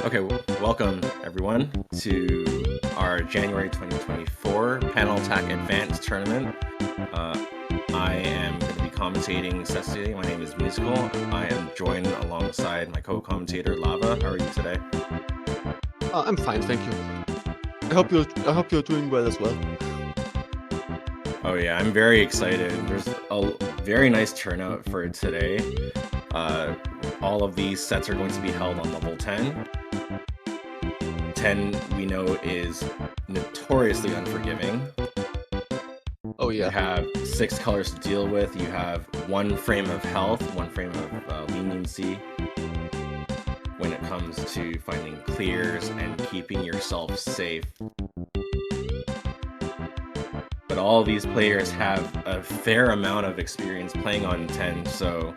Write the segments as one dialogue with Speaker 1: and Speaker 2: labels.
Speaker 1: Okay, welcome everyone to our January 2024 Panel Attack Advanced Tournament. I am going to be commentating sets today. My name is Musical. I am joined alongside my co-commentator Lava. How are you today?
Speaker 2: I'm fine, thank you. I hope you're doing well as well.
Speaker 1: Oh yeah, I'm very excited. There's a very nice turnout for today. All of these sets are going to be held on level 10. 10 we know is notoriously unforgiving.
Speaker 2: Oh yeah.
Speaker 1: You have 6 colors to deal with. You have 1 frame of health, 1 frame of leniency when it comes to finding clears and keeping yourself safe. But all of these players have a fair amount of experience playing on 10, so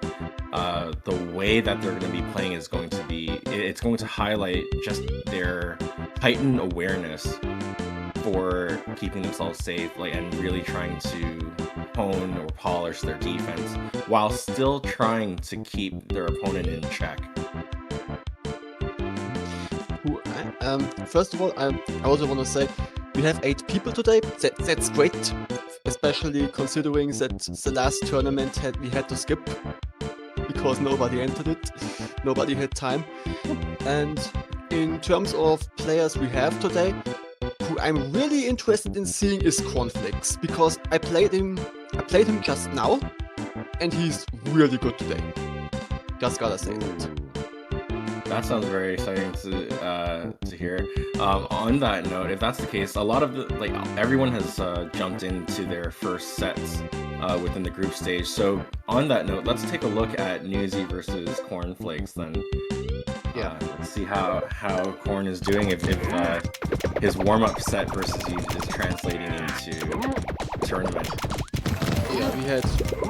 Speaker 1: the way that they're going to be playing is going to be, it's going to highlight just their heightened awareness for keeping themselves safe, and really trying to hone or polish their defense while still trying to keep their opponent in check.
Speaker 2: First of all, I also want to say we have 8 people today. That's great, especially considering that the last tournament we had to skip because nobody entered it, nobody had time. And in terms of players we have today, who I'm really interested in seeing is Cornflakes, because I played him just now, and he's really good today. Just gotta say that.
Speaker 1: That sounds very exciting to hear. On that note, if that's the case, a lot of everyone has jumped into their first sets within the group stage. So on that note, let's take a look at Newsy versus Cornflakes then.
Speaker 2: Yeah.
Speaker 1: Let's see how Corn is doing, if his warm-up set versus you is translating into tournament.
Speaker 2: Yeah,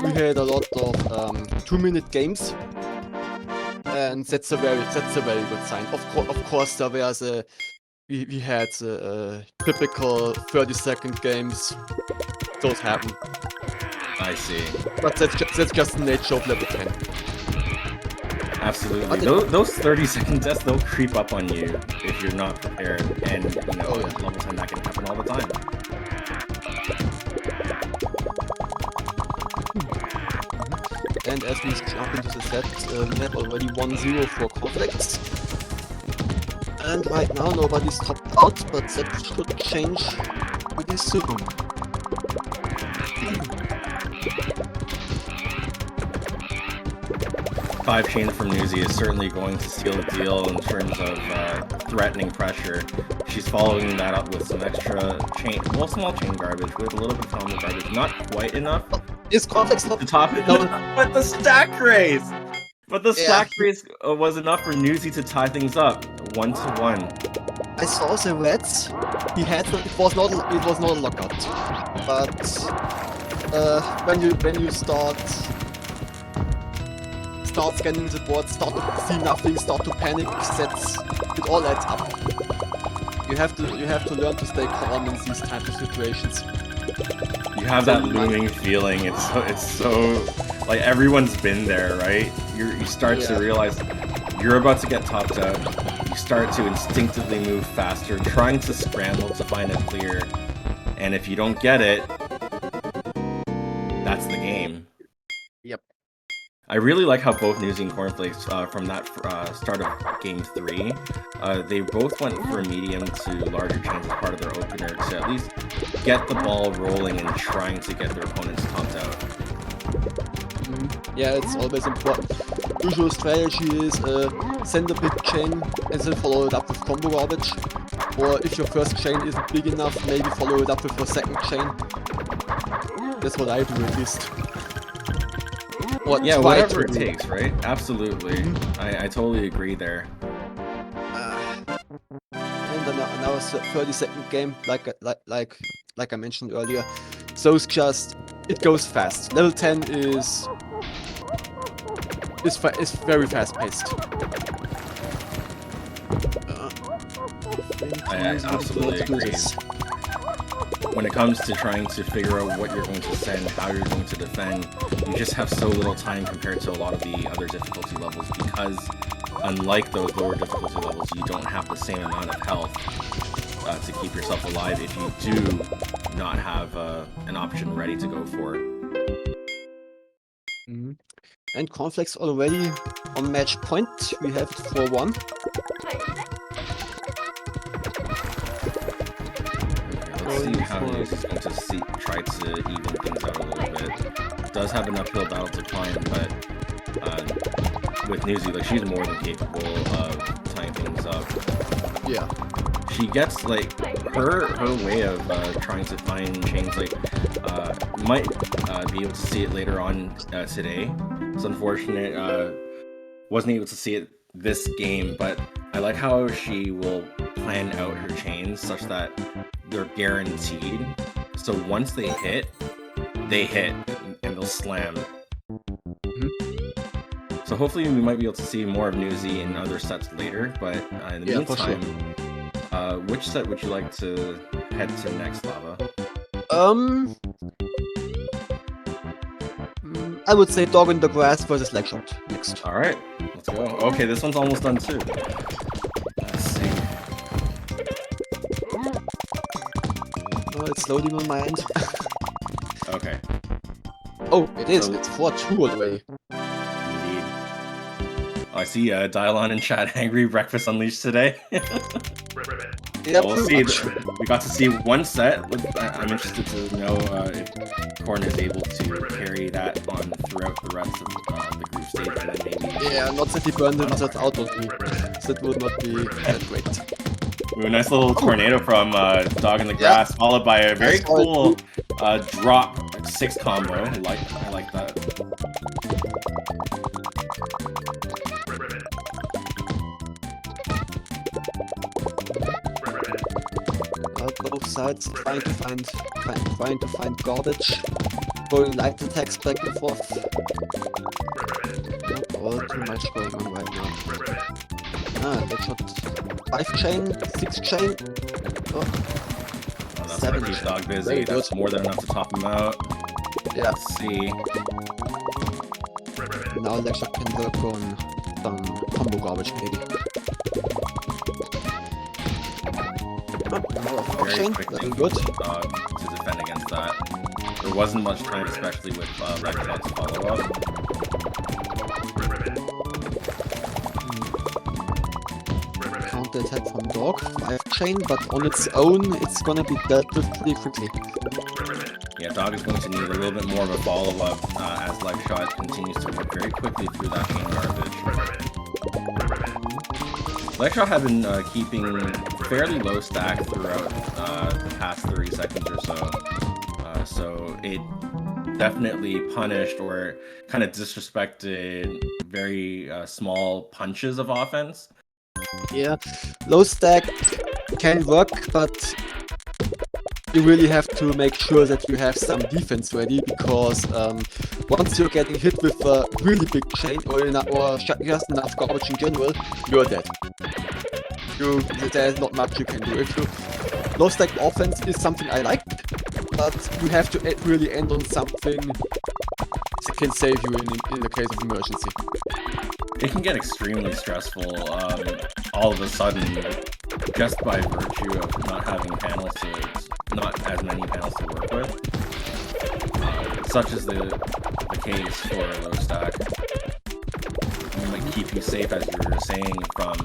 Speaker 2: we had a lot of 2-minute games. And that's a very good sign. Of course, there was we had typical 30-second games. Those happen.
Speaker 1: I see.
Speaker 2: But that's just the nature of level 10.
Speaker 1: Absolutely. Those 30-second deaths, they'll creep up on you if you're not prepared. And level 10, that can happen all the time.
Speaker 2: And as we jump into the set, we have already 1-0 for Cornflakes. And right now nobody's topped out, but that should change pretty soon.
Speaker 1: 5 chain from Newsy is certainly going to seal the deal in terms of threatening pressure. She's following that up with some extra chain, small chain garbage with a little bit of common garbage. Not quite enough.
Speaker 2: Is Cornflakes not
Speaker 1: the top? But the stack raise! But the stack raise was enough for Newsy to tie things up 1-1.
Speaker 2: I saw the reds. He had it was not a lockout. But when you start scanning the board, start to see nothing, start to panic, it all adds up. You have to learn to stay calm in these types of situations.
Speaker 1: You have that looming feeling. It's so like everyone's been there, right? You start to realize you're about to get topped out. You start to instinctively move faster, trying to scramble to find a clear. And if you don't get it, that's the game.
Speaker 2: Yep.
Speaker 1: I really like how both Newsy and Cornflakes, from that start of Game 3, they both went for medium to larger chains as part of their opener to at least get the ball rolling and trying to get their opponents topped out.
Speaker 2: Yeah, it's always important. Usual strategy is send a big chain and then follow it up with combo garbage. Or if your first chain isn't big enough, maybe follow it up with your second chain. That's what I do at least.
Speaker 1: Yeah, whatever it takes, right? Absolutely. I totally agree there.
Speaker 2: And now a 30-second game, like I mentioned earlier. So it goes fast. Level 10 is very fast paced.
Speaker 1: I absolutely agree. When it comes to trying to figure out what you're going to send, how you're going to defend, you just have so little time compared to a lot of the other difficulty levels because unlike those lower difficulty levels, you don't have the same amount of health to keep yourself alive if you do not have an option ready to go for it.
Speaker 2: Mhm. And Cornflakes already on match point. We have it 4-1.
Speaker 1: Let's see how Newsy is going to try to even things out a little bit. Does have an uphill battle to climb, but with Newsy, like, she's more than capable of tying things up.
Speaker 2: Yeah.
Speaker 1: She gets, like, her way of trying to find chains, like, might be able to see it later on today. It's unfortunate, wasn't able to see it this game, but I like how she will plan out her chains such that they're guaranteed. So once they hit and they'll slam. So hopefully we might be able to see more of Newsy in other sets later, but in the meantime, which set would you like to head to next, Lava?
Speaker 2: I would say Dog in the Grass versus Legshot next.
Speaker 1: Alright, let's go. Okay, this one's almost done too. Let's see.
Speaker 2: Oh, it's loading on my end.
Speaker 1: Okay.
Speaker 2: Oh, it is.
Speaker 1: So-
Speaker 2: It's 4-2 already.
Speaker 1: Indeed. Oh, I see Dialon in chat, angry breakfast unleashed today.
Speaker 2: Yeah,
Speaker 1: We'll
Speaker 2: pretty
Speaker 1: see.
Speaker 2: much.
Speaker 1: We got to see one set. I'm interested to know if Corn is able to carry that on throughout the rest of the group stage, and then maybe.
Speaker 2: Yeah, not that he burned himself out on me. That would not be that great.
Speaker 1: Ooh, a nice little tornado from Dog in the Grass, followed by a very cool drop 6 combo. I like that.
Speaker 2: Both sides trying to find garbage, going light attacks back and forth. Not all too much going on right now. They shot 5 chain, 6 chain. Oh,
Speaker 1: That's
Speaker 2: 7
Speaker 1: gonna keep Dog busy.
Speaker 2: Very
Speaker 1: That's
Speaker 2: good.
Speaker 1: more than enough to top him out.
Speaker 2: Yeah.
Speaker 1: Let's see.
Speaker 2: Now Legshot can work on some combo garbage maybe.
Speaker 1: Very
Speaker 2: Chain,
Speaker 1: quick
Speaker 2: very
Speaker 1: thing
Speaker 2: good.
Speaker 1: to defend against that. There wasn't much time, especially with Legshot's follow-up.
Speaker 2: Counter attack from Dog, 5 chain, but on its own it's gonna be dealt with pretty quickly.
Speaker 1: Yeah, Dog is going to need a little bit more of a follow-up as Legshot continues to work very quickly through that chain garbage. Legshot have been keeping fairly low stack throughout the past 30 seconds or so. So it definitely punished or kind of disrespected very small punches of offense.
Speaker 2: Yeah, low stack can work, but you really have to make sure that you have some defense ready, because once you're getting hit with a really big chain or just enough garbage in general, you're dead. There's not much you can do. If you low stack offense is something I like, but you have to really end on something that can save you in the case of emergency.
Speaker 1: It can get extremely stressful all of a sudden just by virtue of not having panels not as many panels to work with. Such is the case for low stack. It might keep you safe, as you were saying, from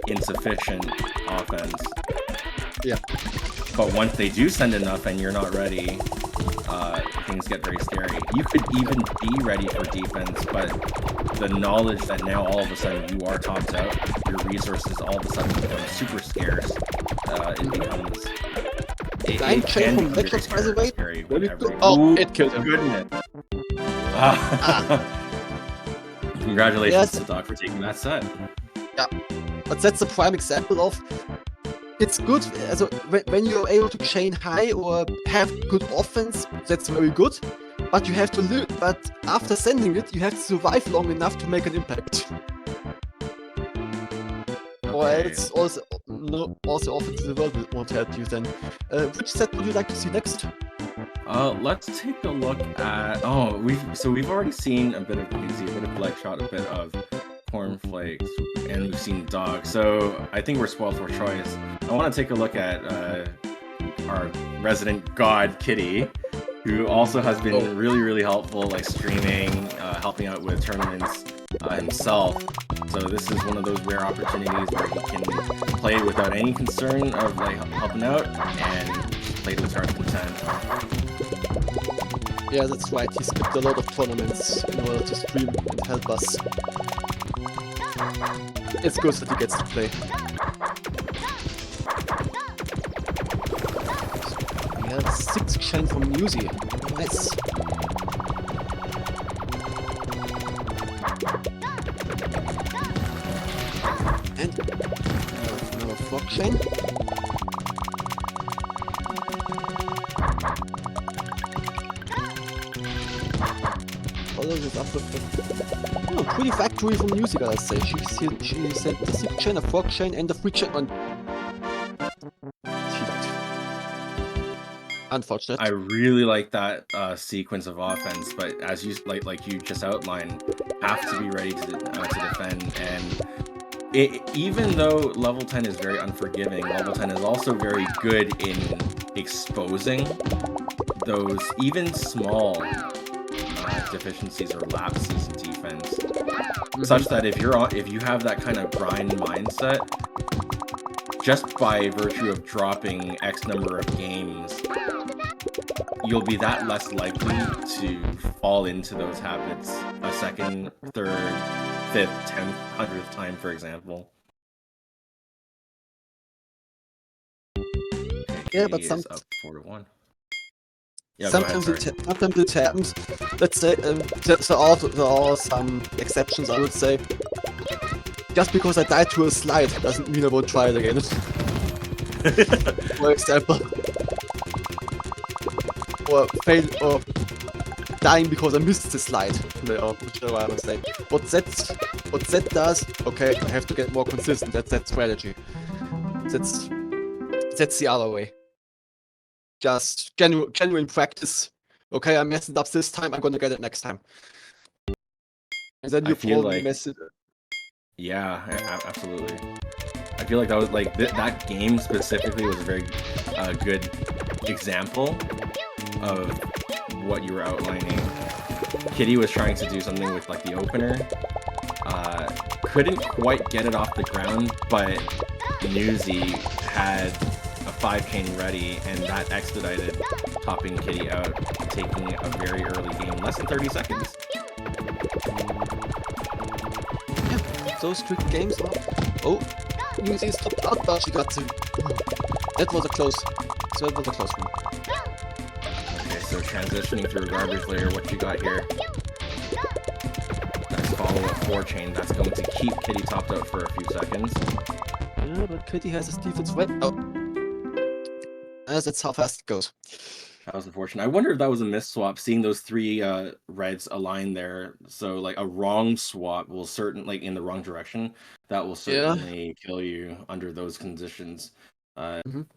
Speaker 1: insufficient offense.
Speaker 2: Yeah.
Speaker 1: But once they do send enough and you're not ready, things get very scary. You could even be ready for defense, but the knowledge that now all of a sudden you are topped out, your resources all of a sudden become super scarce. It becomes. It
Speaker 2: chain
Speaker 1: can
Speaker 2: from
Speaker 1: be very
Speaker 2: Legshot, by the way.
Speaker 1: scary
Speaker 2: Really
Speaker 1: whenever-
Speaker 2: good. Oh,
Speaker 1: Ooh,
Speaker 2: it killed him.
Speaker 1: Goodness. Congratulations
Speaker 2: Yes.
Speaker 1: to Doc for taking that set.
Speaker 2: But that's a prime example of it's good. So when you're able to chain high or have good offense, that's very good. But you have to live. But after sending it, you have to survive long enough to make an impact. Or
Speaker 1: Okay.
Speaker 2: else also offense in the world won't help you then. Which set would you like to see next?
Speaker 1: Let's take a look at. Oh, we've already seen a bit of Newsy, a bit of Bloodshot, a bit of Cornflakes, and we've seen Dog. So I think we're spoiled for choice. I want to take a look at our resident god Kitty, who also has been really helpful, like streaming, helping out with tournaments himself. So this is one of those rare opportunities where he can play without any concern of like helping out and just play to his heart's content.
Speaker 2: Yeah, that's right. He skipped a lot of tournaments in order to stream and help us. It's good that he gets to play. We have 6 chain from Newsy. Nice. And another frog chain. Follow this up with the pretty factory from Newsy, gotta say. She sent the 6 chain, a frog chain, and a free chain on. She died. Unfortunate.
Speaker 1: I really like that sequence of offense, but as you like you just outlined, have to be ready to defend. And even though level 10 is very unforgiving, level 10 is also very good in exposing those even small deficiencies or lapses in defense, such that if you have that kind of grind mindset, just by virtue of dropping X number of games, you'll be that less likely to fall into those habits a second, third, 5th, 10th, 100th time, for example.
Speaker 2: Yeah, but
Speaker 1: up 4-1. Yeah,
Speaker 2: sometimes it happens. Let's say there are some exceptions. I would say just because I died to a slide doesn't mean I won't try it again. For example, or fail or dying because I missed the slide. Whichever I would say. What that does? Okay, I have to get more consistent. That's that strategy. That's the other way. Just genuine practice. Okay, I messed it up this time, I'm gonna get it next time. And then you probably mess it.
Speaker 1: Yeah, absolutely. I feel like that was like that game specifically was a very good example of what you were outlining. Kitty was trying to do something with like the opener. Couldn't quite get it off the ground, but Newsy had a 5 chain ready, and that expedited topping Kitty out, taking a very early game, less than 30 seconds.
Speaker 2: Yeah, those quick games are... Oh, Newsy is topped out, but she got to... That was a close one.
Speaker 1: Okay, so transitioning through a garbage layer, what you got here? Nice follow-up 4 chain, that's going to keep Kitty topped out for a few seconds.
Speaker 2: Yeah, but Kitty has his defense right. Oh. That's how fast it goes.
Speaker 1: That was unfortunate. I wonder if that was a miss swap, seeing those 3 reds aligned there. So like a wrong swap will like in the wrong direction, that will certainly kill you under those conditions.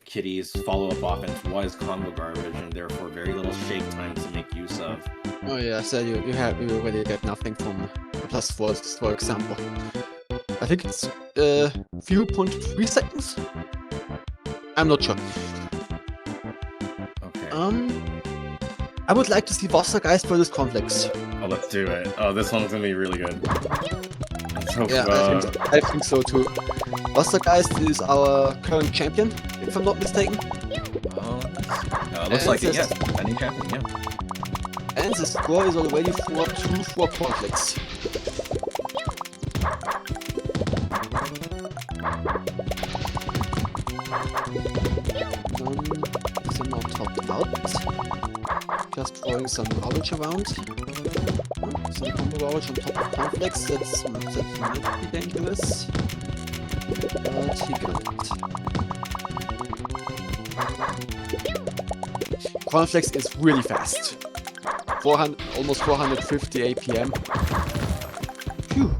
Speaker 1: Kitty's follow-up offense was combo garbage, and therefore very little shake time to make use of.
Speaker 2: Oh yeah, so you already get nothing from the +4, for example. I think it's few 0.3 seconds. I'm not sure. I would like to see Wassergeist versus Cornflakes.
Speaker 1: Oh, let's do it. Oh, this one's gonna be really good. Let's hope,
Speaker 2: I think so too. Wassergeist is our current champion, if I'm not mistaken.
Speaker 1: Looks like it, yes. Defending champion, yeah.
Speaker 2: And the score is already 4-2 for Cornflakes. These are not topped out. Just throwing some knowledge around. Some combo knowledge on top of Cornflakes. That might be dangerous. But he got it. Cornflakes is really fast. Almost 450 APM. Phew.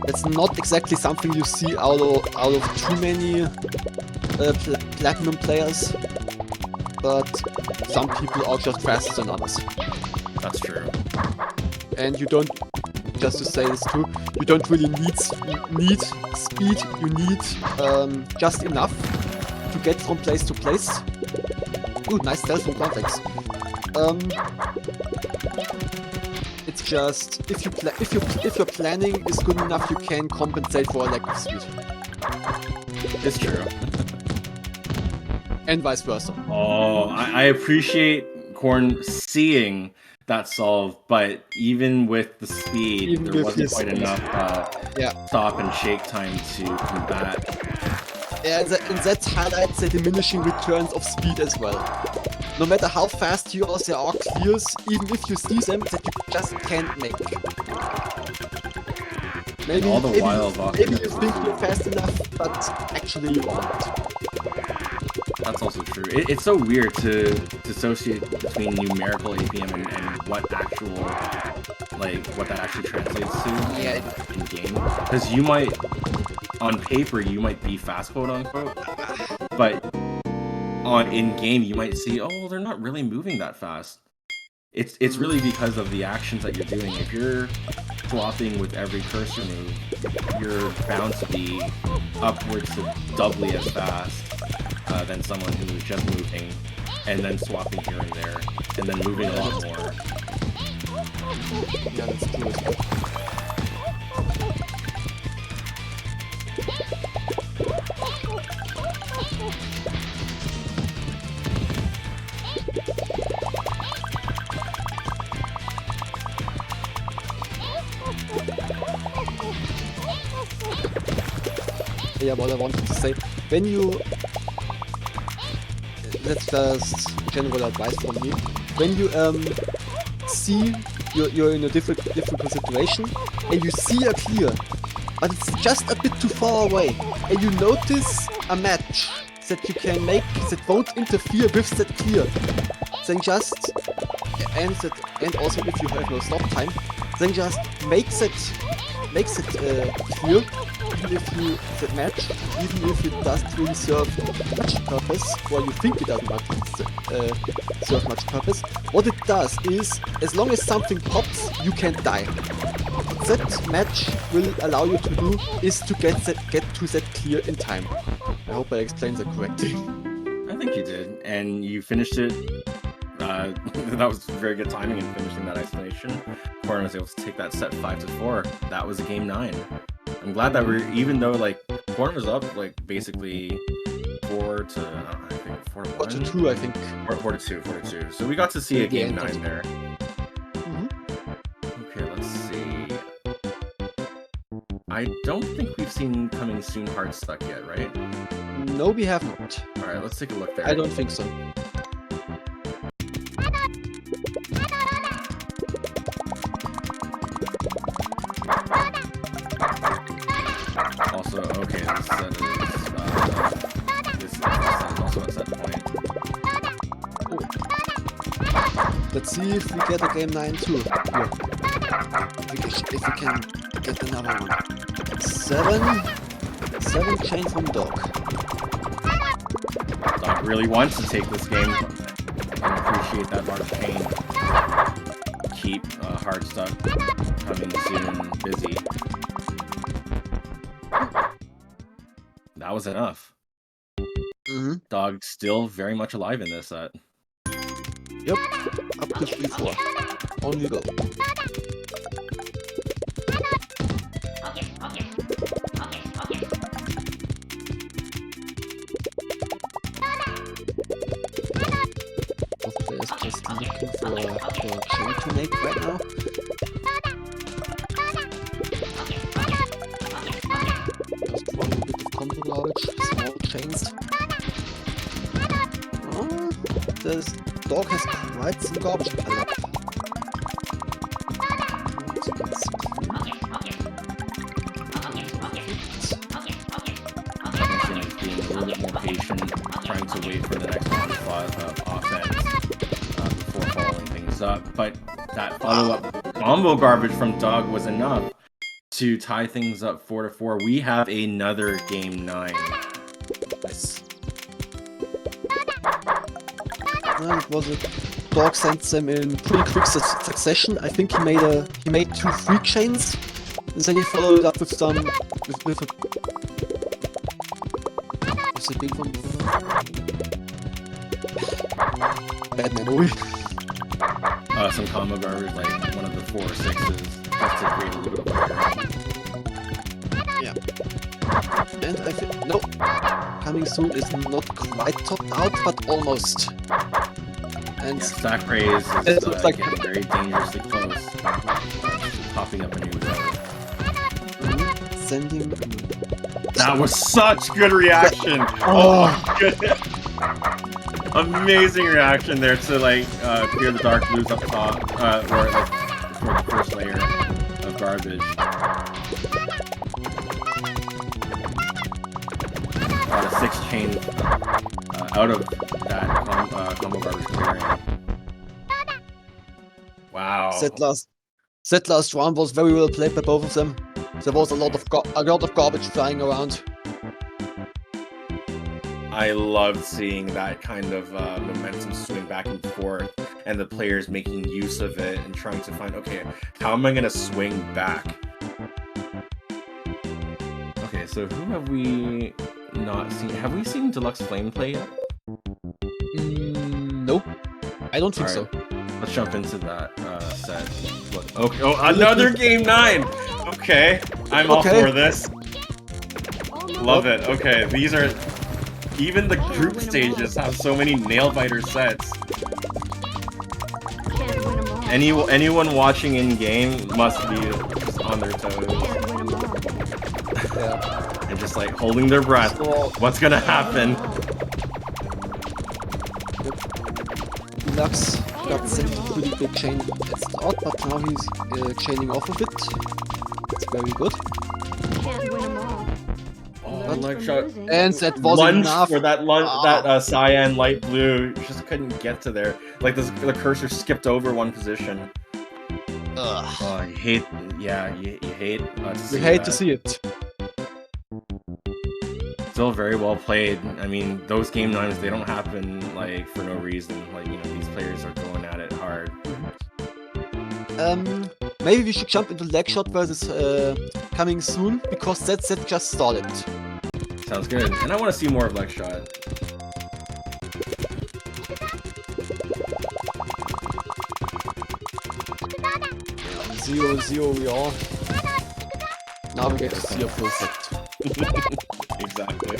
Speaker 2: That's not exactly something you see out of too many platinum players, but some people are just faster than others.
Speaker 1: That's true.
Speaker 2: And you don't, just to say this too, you don't really need speed, you need just enough to get from place to place. Ooh, nice stealth from Cornflakes. It's just, if your planning is good enough, you can compensate for a lack of speed.
Speaker 1: It's true.
Speaker 2: And vice versa.
Speaker 1: Oh, I appreciate Corn seeing that solve, but even with the speed, there wasn't quite enough stop and shake time to combat.
Speaker 2: Yeah, and that highlights the diminishing returns of speed as well. No matter how fast you are, there are clears, even if you see them, that you just can't make. Maybe you think you're fast enough, but actually you aren't.
Speaker 1: That's also true. It's so weird to dissociate between numerical APM and what that actually translates to in game. Because you might, on paper, you might be fast, quote unquote, but in game you might see, oh, they're not really moving that fast. It's really because of the actions that you're doing. If you're swapping with every cursor move, you're bound to be upwards to doubly as fast than someone who's just moving and then swapping here and there and then moving a lot more.
Speaker 2: Yeah, that's true. Yeah, what I wanted to say, when you, that's just general advice from me, when you see you're in a difficult situation and you see a clear, but it's just a bit too far away, and you notice a match that you can make that won't interfere with that clear, then just, and also if you have no stop time, then just makes it clear, even if it doesn't really serve much purpose, or you think it doesn't serve much purpose. What it does is, as long as something pops, you can't die. What that match will allow you to do is to get to that clear in time. I hope I explained that correctly.
Speaker 1: I think you did, and you finished it. That was very good timing in finishing that explanation. Corn was able to take that set 5-4. That was game 9. I'm glad that even though like Corn was up like basically 4-1.
Speaker 2: 4-2, I think.
Speaker 1: 4-2. So we got to see a game 9 there.
Speaker 2: Mm-hmm.
Speaker 1: Okay, let's see. I don't think we've seen Coming Soon Hard Stuck yet, right?
Speaker 2: No, we have not.
Speaker 1: All right, let's take a look there.
Speaker 2: I don't think so.
Speaker 1: Also, okay, this set is also a set point.
Speaker 2: Let's see if we get a game 9 too. Here. If we can get another one. 7 chain from Dog.
Speaker 1: Dog really wants to take this game. I can appreciate that large chain. Keep Hard Stuck coming soon busy. That was enough.
Speaker 2: Mm-hmm.
Speaker 1: Dog still very much alive in this set.
Speaker 2: Yep, up to 3-4. On you go. Both players just looking for a chain to make right now. Just one bit of combo garbage, small chains. Oh, this Dog has quite some garbage pile up.
Speaker 1: Being a little bit more patient, trying to wait for the next onslaught of offense before following things up. But that follow-up combo garbage from Dog was enough to tie things up 4-4. We have another game 9.
Speaker 2: Nice. It was a dog sent them in pretty quick succession. I think he made 2 freak chains, and then he followed it up with some with a big one. Bad memory.
Speaker 1: Some combo garbage, like one of the 4 or 6s, just to create a little bit of fire.
Speaker 2: And I think no, coming soon is not quite topped out, but almost. And
Speaker 1: Yeah, Stack Raise
Speaker 2: it
Speaker 1: is
Speaker 2: looks like
Speaker 1: getting very dangerously close. Popping up a new road.
Speaker 2: sending.
Speaker 1: That was such good reaction! Oh my goodness! Amazing reaction there to like clear the dark blues up top, or like for the first layer of garbage. A 6 chain out of that combo garbage clearing. Wow.
Speaker 2: That last round was very well played by both of them. There was a lot of garbage flying around.
Speaker 1: I loved seeing that kind of momentum swing back and forth, and the players making use of it and trying to find, okay, how am I gonna swing back? Okay, so who have we not seen? Have we seen Deluxe Flame play yet?
Speaker 2: Nope. I don't think so.
Speaker 1: Let's jump into that set. Look, okay, oh, another game 9! Okay, I'm all for this. Love it. Okay, these are... Even the group stages have so many nail-biter sets. Anyone watching in-game must be just on their toes.
Speaker 2: Yeah.
Speaker 1: And just like holding their breath. What's gonna happen?
Speaker 2: Deluxe got sent a pretty big chain at start, but now he's chaining off of it. It's very good.
Speaker 1: Oh, leg shot.
Speaker 2: And that was
Speaker 1: lunge
Speaker 2: enough.
Speaker 1: for that cyan light blue. Just couldn't get to there. Like the cursor skipped over one position.
Speaker 2: Ugh.
Speaker 1: Oh, you hate. Yeah, you hate.
Speaker 2: We hate to see it.
Speaker 1: Still very well played. I mean, those game 9s, they don't happen like for no reason. Like, you know, these players are going at it hard.
Speaker 2: Maybe we should jump into leg shot versus coming soon, because that set just started.
Speaker 1: Sounds good. And I want to see more of leg shot.
Speaker 2: Zero, zero we are. Now we get to see a full set.
Speaker 1: Exactly.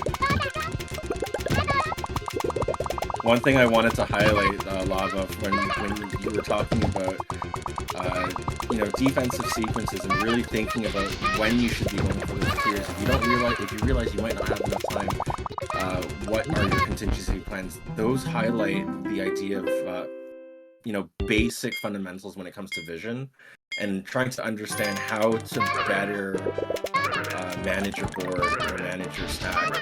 Speaker 1: One thing I wanted to highlight, Lava, when you were talking about, you know, defensive sequences and really thinking about when you should be going for those clears. If you realize you might not have enough time, what are your contingency plans? Those highlight the idea of, you know, basic fundamentals when it comes to vision, and trying to understand how to better manage your board or manage your stack.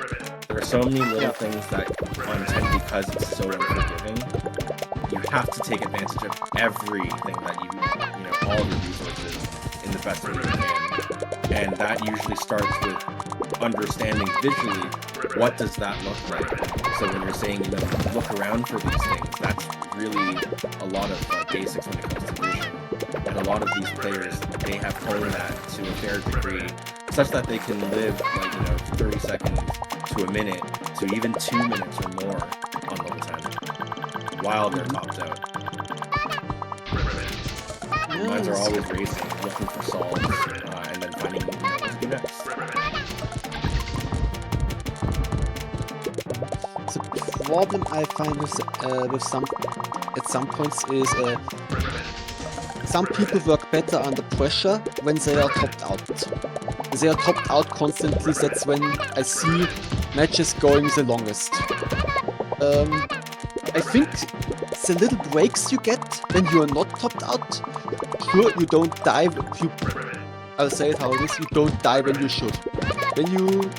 Speaker 1: There are so many little things that on 10, because it's so unforgiving, you have to take advantage of everything that you know, all of your resources in the best way you can. And that usually starts with understanding visually, what does that look like? So when you're saying, you know, look around for these things, that's really a lot of basics when it comes to vision. And a lot of these players, they have honed that to a fair degree, such that they can live, like, you know, 30 seconds to a minute to even 2 minutes or more on level 10 while they're topped out. Minds are always racing, looking for solves, and then finding, you know, what to do next.
Speaker 2: The problem I find with some points is some people work better under pressure when they are topped out. When they are topped out constantly, that's when I see matches going the longest. I think the little breaks you get when you are not topped out, sure, you don't die. I'll say it how it is, you don't die when you should. When you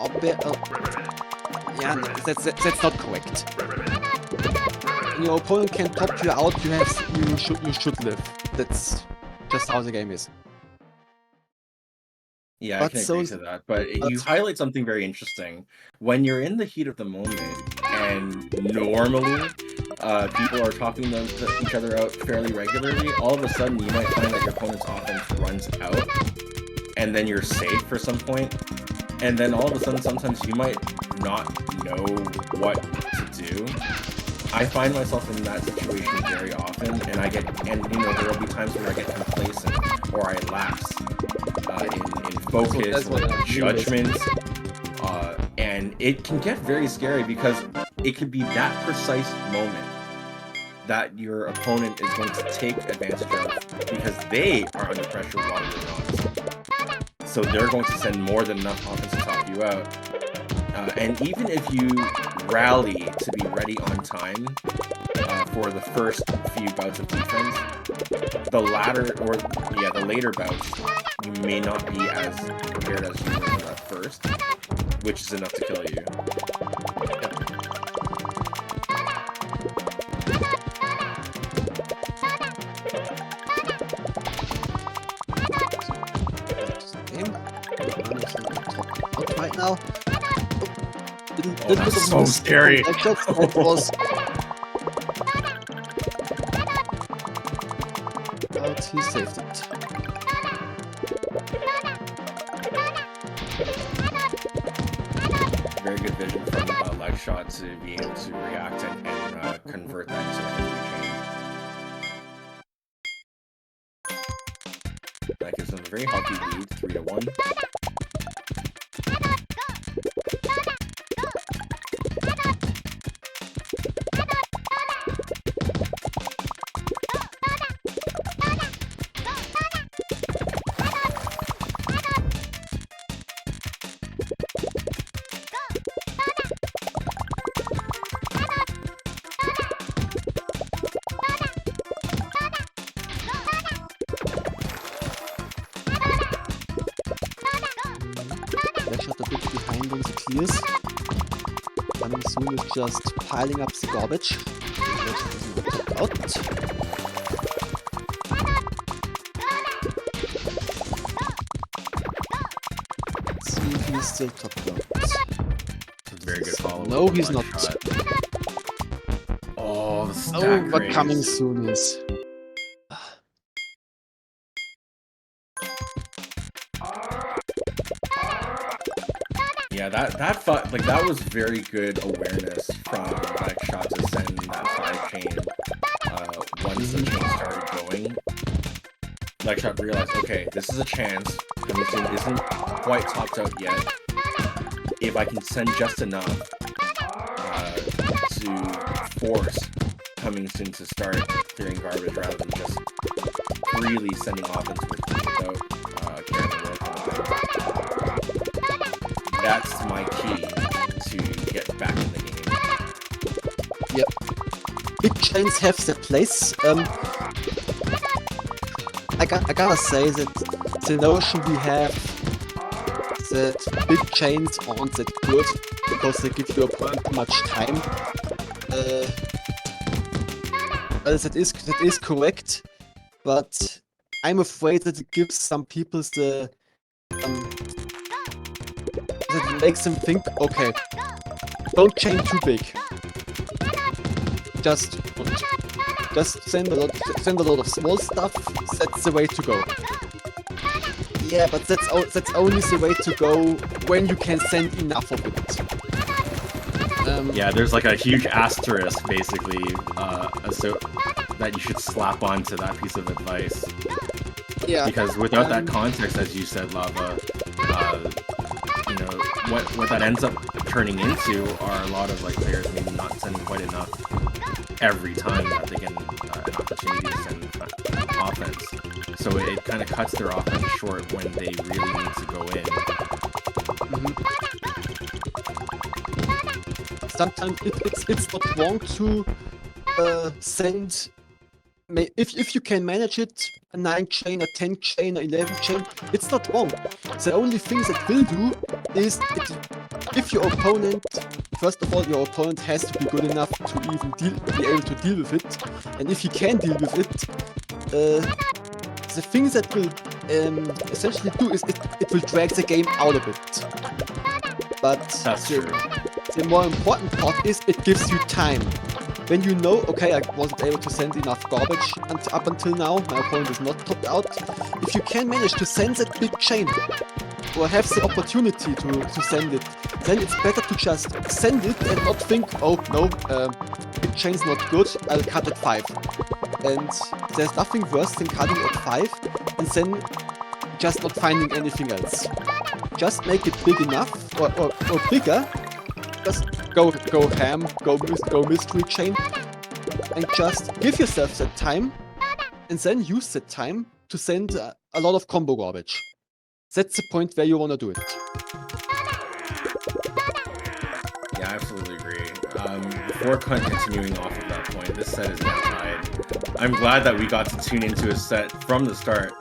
Speaker 2: are yeah, no, that's not correct. When your opponent can top you out, you should live. That's just how the game is.
Speaker 1: Yeah, I can agree to that. But you highlight something very interesting. When you're in the heat of the moment, and normally people are talking to each other out fairly regularly, all of a sudden you might find that your opponent's offense runs out, and then you're safe for some point, and then all of a sudden sometimes you might not know what to do. I find myself in that situation very often, and there will be times where I get complacent or I lapse in focus or judgment, and it can get very scary because it could be that precise moment that your opponent is going to take advantage of because they are under pressure while you're not. So they're going to send more than enough offense to top you out. And even if you rally to be ready on time for the first few bouts of defense, the later bouts, you may not be as prepared as you were at first, which is enough to kill you.
Speaker 2: Right now.
Speaker 1: That's so scary.
Speaker 2: That was. But he saved it.
Speaker 1: Very good vision from Legshot to be able to react and convert that into a chain. That gives them a very healthy lead, 3-1.
Speaker 2: Legshot a bit behind on the clears. Coming soon is just piling up the garbage. Out. Let's see if he's still top out.
Speaker 1: Very good follow.
Speaker 2: No, he's not.
Speaker 1: Oh, the stack
Speaker 2: Oh, but
Speaker 1: raise.
Speaker 2: coming soon is.
Speaker 1: Yeah, that was very good awareness from Legshot to send that 5 chain once the chain started going. Legshot realized, okay, this is a chance. Coming soon isn't quite topped out yet. If I can send just enough to force Coming Soon to start clearing garbage rather than just freely sending offense without carrying the work on it. That's my key to get back in the game.
Speaker 2: Yep. Big chains have their place. I gotta say that the notion we have that big chains aren't that good because they give your opponent too much time. That is correct, but I'm afraid that it gives some people the that it makes them think, okay, don't chain too big. Just send a lot of small stuff. That's the way to go. Yeah, but that's only the way to go when you can send enough of it.
Speaker 1: Yeah, there's like a huge asterisk basically, so that you should slap onto that piece of advice.
Speaker 2: Yeah.
Speaker 1: Because without that context, as you said, Lava, you know, what that ends up turning into are a lot of like players maybe not sending quite enough every time that they get an opportunity to send offense. So it kind of cuts their offense short when they really need to go in.
Speaker 2: Sometimes it's not wrong to send. If you can manage it, a 9 chain, a 10 chain, a 11 chain, it's not wrong. The only thing that will do is if your opponent, first of all, your opponent has to be good enough to even be able to deal with it, and if he can deal with it, the thing that will essentially do is it will drag the game out a bit. But
Speaker 1: That's true.
Speaker 2: the more important part is it gives you time. when you know, okay, I wasn't able to send enough garbage up until now, my opponent is not topped out. If you can manage to send that big chain, or have the opportunity to send it, then it's better to just send it and not think, oh no, big chain's not good, I'll cut at 5. And there's nothing worse than cutting at 5 and then just not finding anything else. Just make it big enough, or bigger, just go ham, go mystery chain, and just give yourself that time, and then use that time to send a lot of combo garbage. That's the point where you want to do it.
Speaker 1: Yeah, I absolutely agree. Before continuing off of that point, this set is now tied. I'm glad that we got to tune into a set from the start,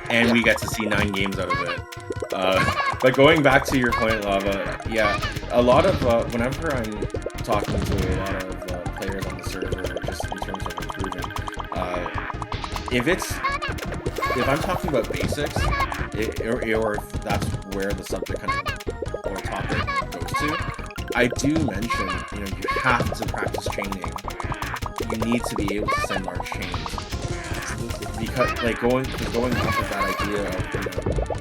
Speaker 1: and we get to see 9 games out of it. But going back to your point, Lava, yeah, a lot of, whenever I'm talking to a lot of players on the server, just in terms of improvement, if I'm talking about basics, or if that's where the subject kind of, or topic goes to, I do mention, you have to practice chaining. You need to be able to send large chains. Because, like, going off of that idea of,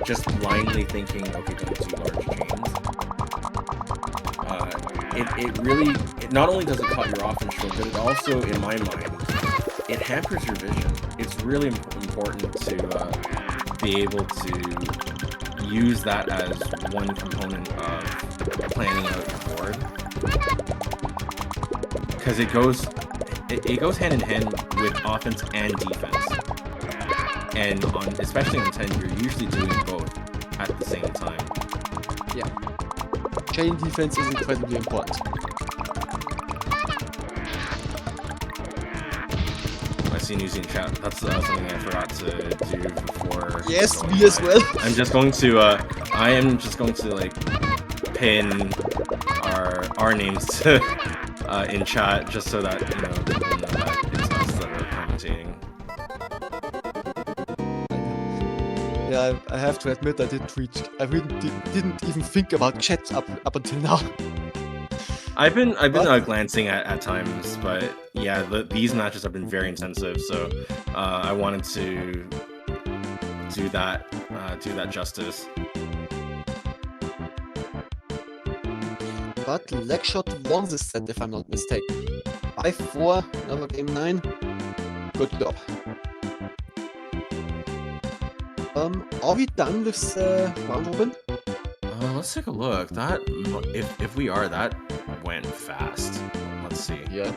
Speaker 1: just blindly thinking, okay, don't do large chains, it not only does it cut your offense short, but it also, in my mind, it hampers your vision. It's really important to be able to use that as one component of planning out your board, because it goes hand in hand with offense and defense, and especially on 10, you're usually doing both at the same time.
Speaker 2: Yeah, chain defense is incredibly important.
Speaker 1: I see news in chat. That's something I forgot to do before.
Speaker 2: Yes, me as well.
Speaker 1: I am just going to like pin our names to in chat, just so that people know that it's us that are commentating.
Speaker 2: Yeah, I have to admit I didn't even think about chat up until now.
Speaker 1: I've been glancing at times, but yeah, these matches have been very intensive, so I wanted to do that justice.
Speaker 2: But Legshot won this set, if I'm not mistaken. 5-4, another game 9. Good job. Are we done with round robin?
Speaker 1: Let's take a look. That if we are, that went fast. Let's see.
Speaker 2: Yeah,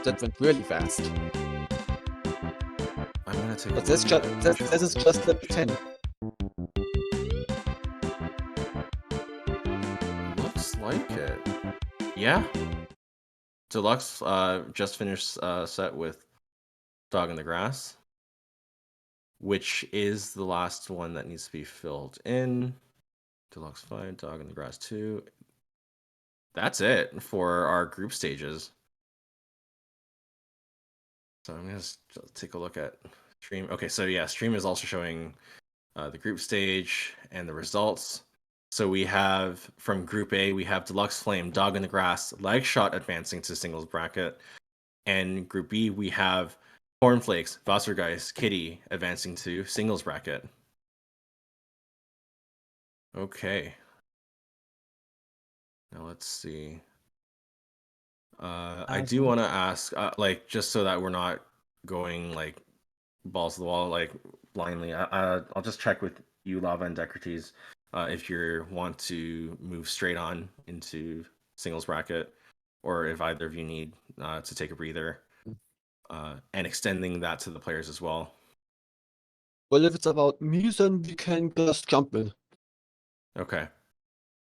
Speaker 2: that went really fast.
Speaker 1: I'm gonna take.
Speaker 2: But this is just level 10.
Speaker 1: Looks like it. Yeah. Deluxe just finished set with Dog in the Grass, which is the last one that needs to be filled in. Deluxe 5, Dog in the Grass 2. That's it for our group stages. So I'm going to take a look at Stream. Okay, so yeah, Stream is also showing the group stage and the results. So we have, from Group A, we have Deluxe Flame, Dog in the Grass, Legshot advancing to singles bracket. And Group B, we have Cornflakes, Wassergeist, Kitty advancing to singles bracket. Okay. Now let's see. I do want to ask, like, just so that we're not going like balls to the wall, like blindly. I'll just check with you, Lava and Decrates, if you want to move straight on into singles bracket, or if either of you need to take a breather, and extending that to the players as well.
Speaker 2: Well, if it's about me, then we can just jump in.
Speaker 1: Okay.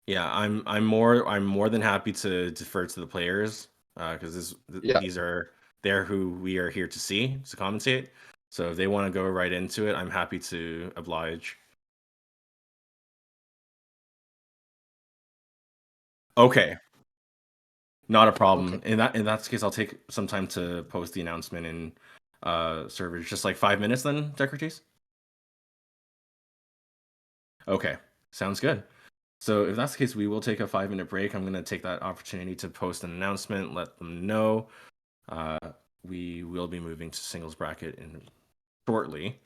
Speaker 1: Yeah, I'm more than happy to defer to the players, because they're who we are here to see, to commentate. So if they want to go right into it, I'm happy to oblige. Okay. Not a problem. Okay. In that case, I'll take some time to post the announcement in servers. Just like 5 minutes then, Decrates? Okay, sounds good. So if that's the case, we will take a 5-minute break. I'm going to take that opportunity to post an announcement, let them know We will be moving to singles bracket in shortly.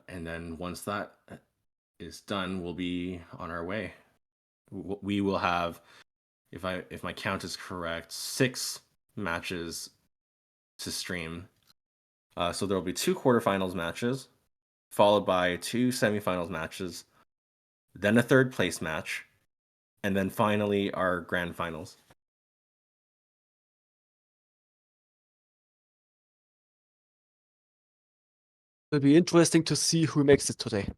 Speaker 1: And then once that is done, we'll be on our way. We will have, if my count is correct, 6 matches to stream. So there will be 2 quarterfinals matches, followed by 2 semifinals matches, then a third place match, and then finally our grand finals.
Speaker 2: It'll be interesting to see who makes it today.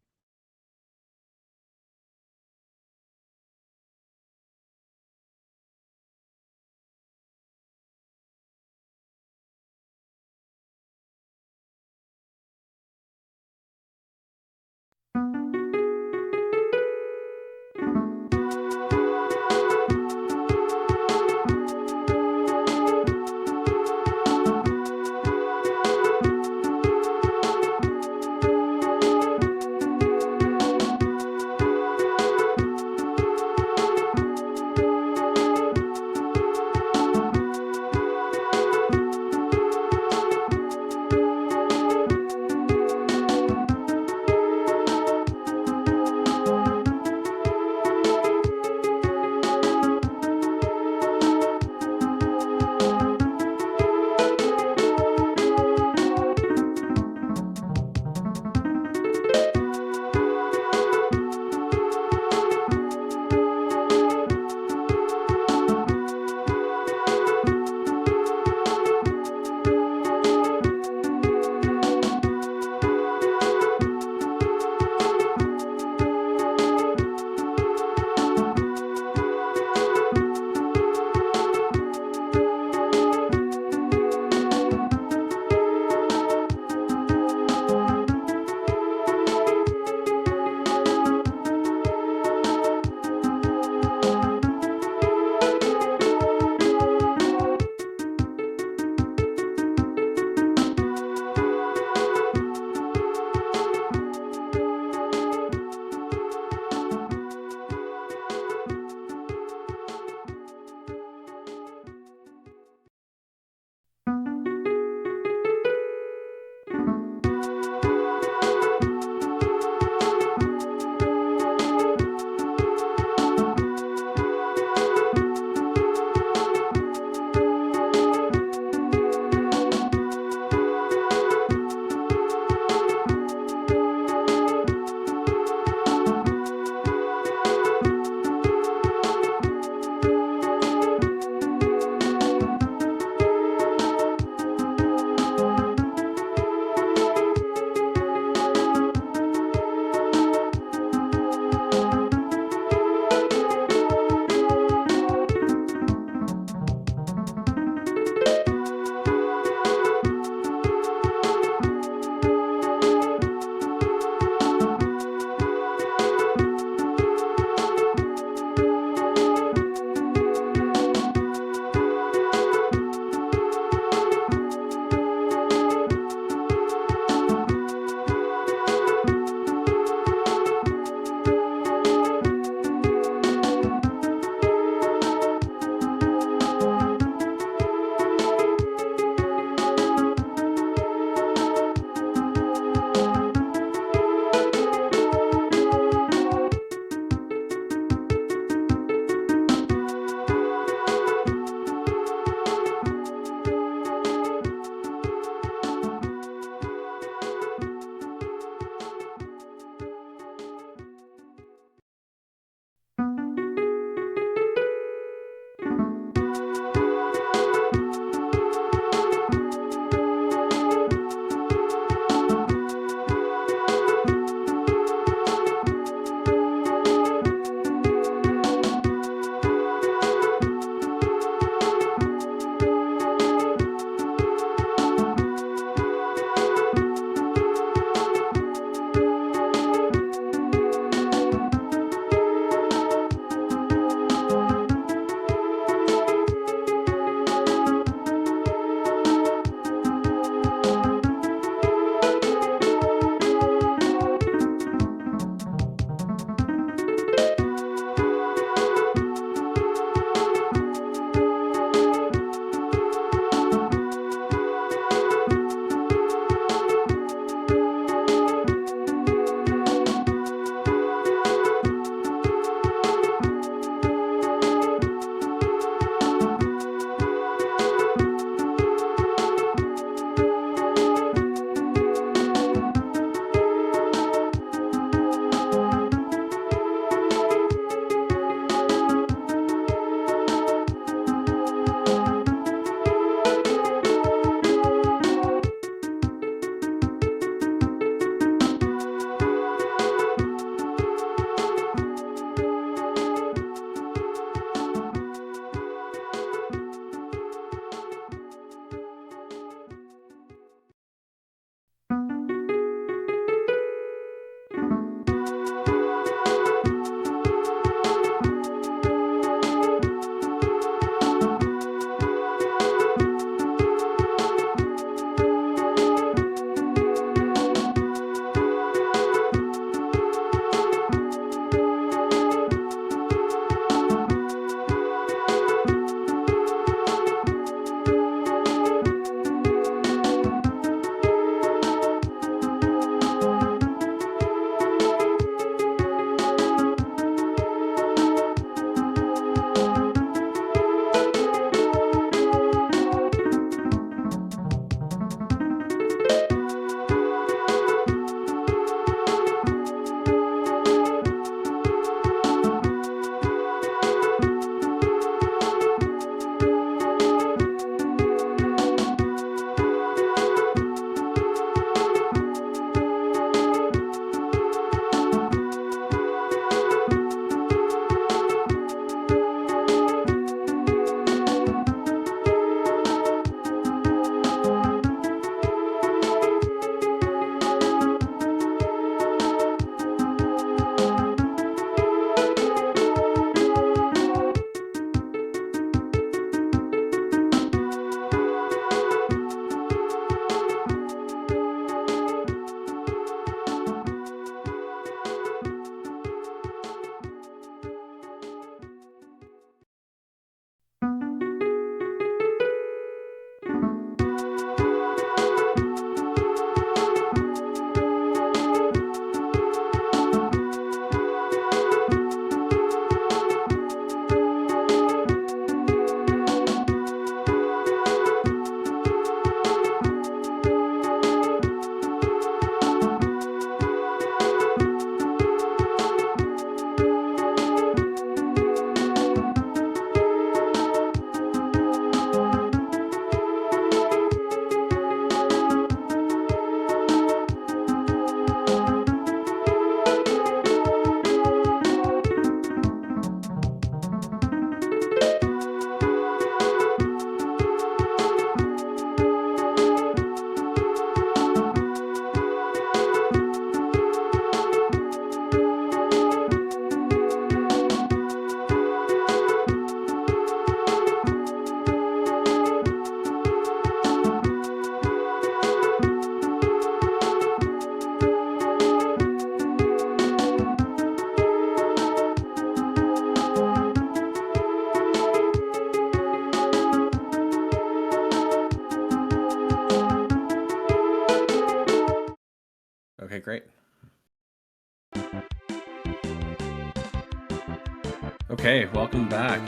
Speaker 1: Okay, welcome back.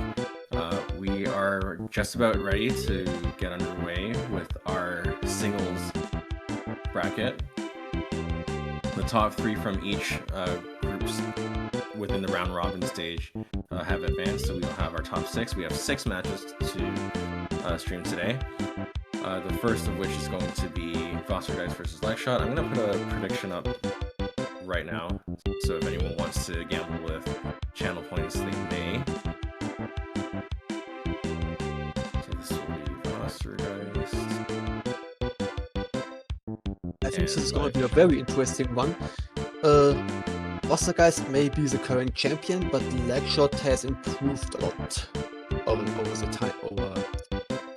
Speaker 1: We are just about ready to get underway with our singles bracket. The top 3 from each groups within the round robin stage have advanced, so we will have our top 6. We have 6 matches to stream today. The first of which is going to be Fostergeist versus Legshot. I'm going to put a prediction up right now, so if anyone wants to gamble with channel points, they may. So this will be Fostergeist.
Speaker 2: I think this is going to be a very interesting one. Fostergeist may be the current champion, but Legshot has improved a lot over the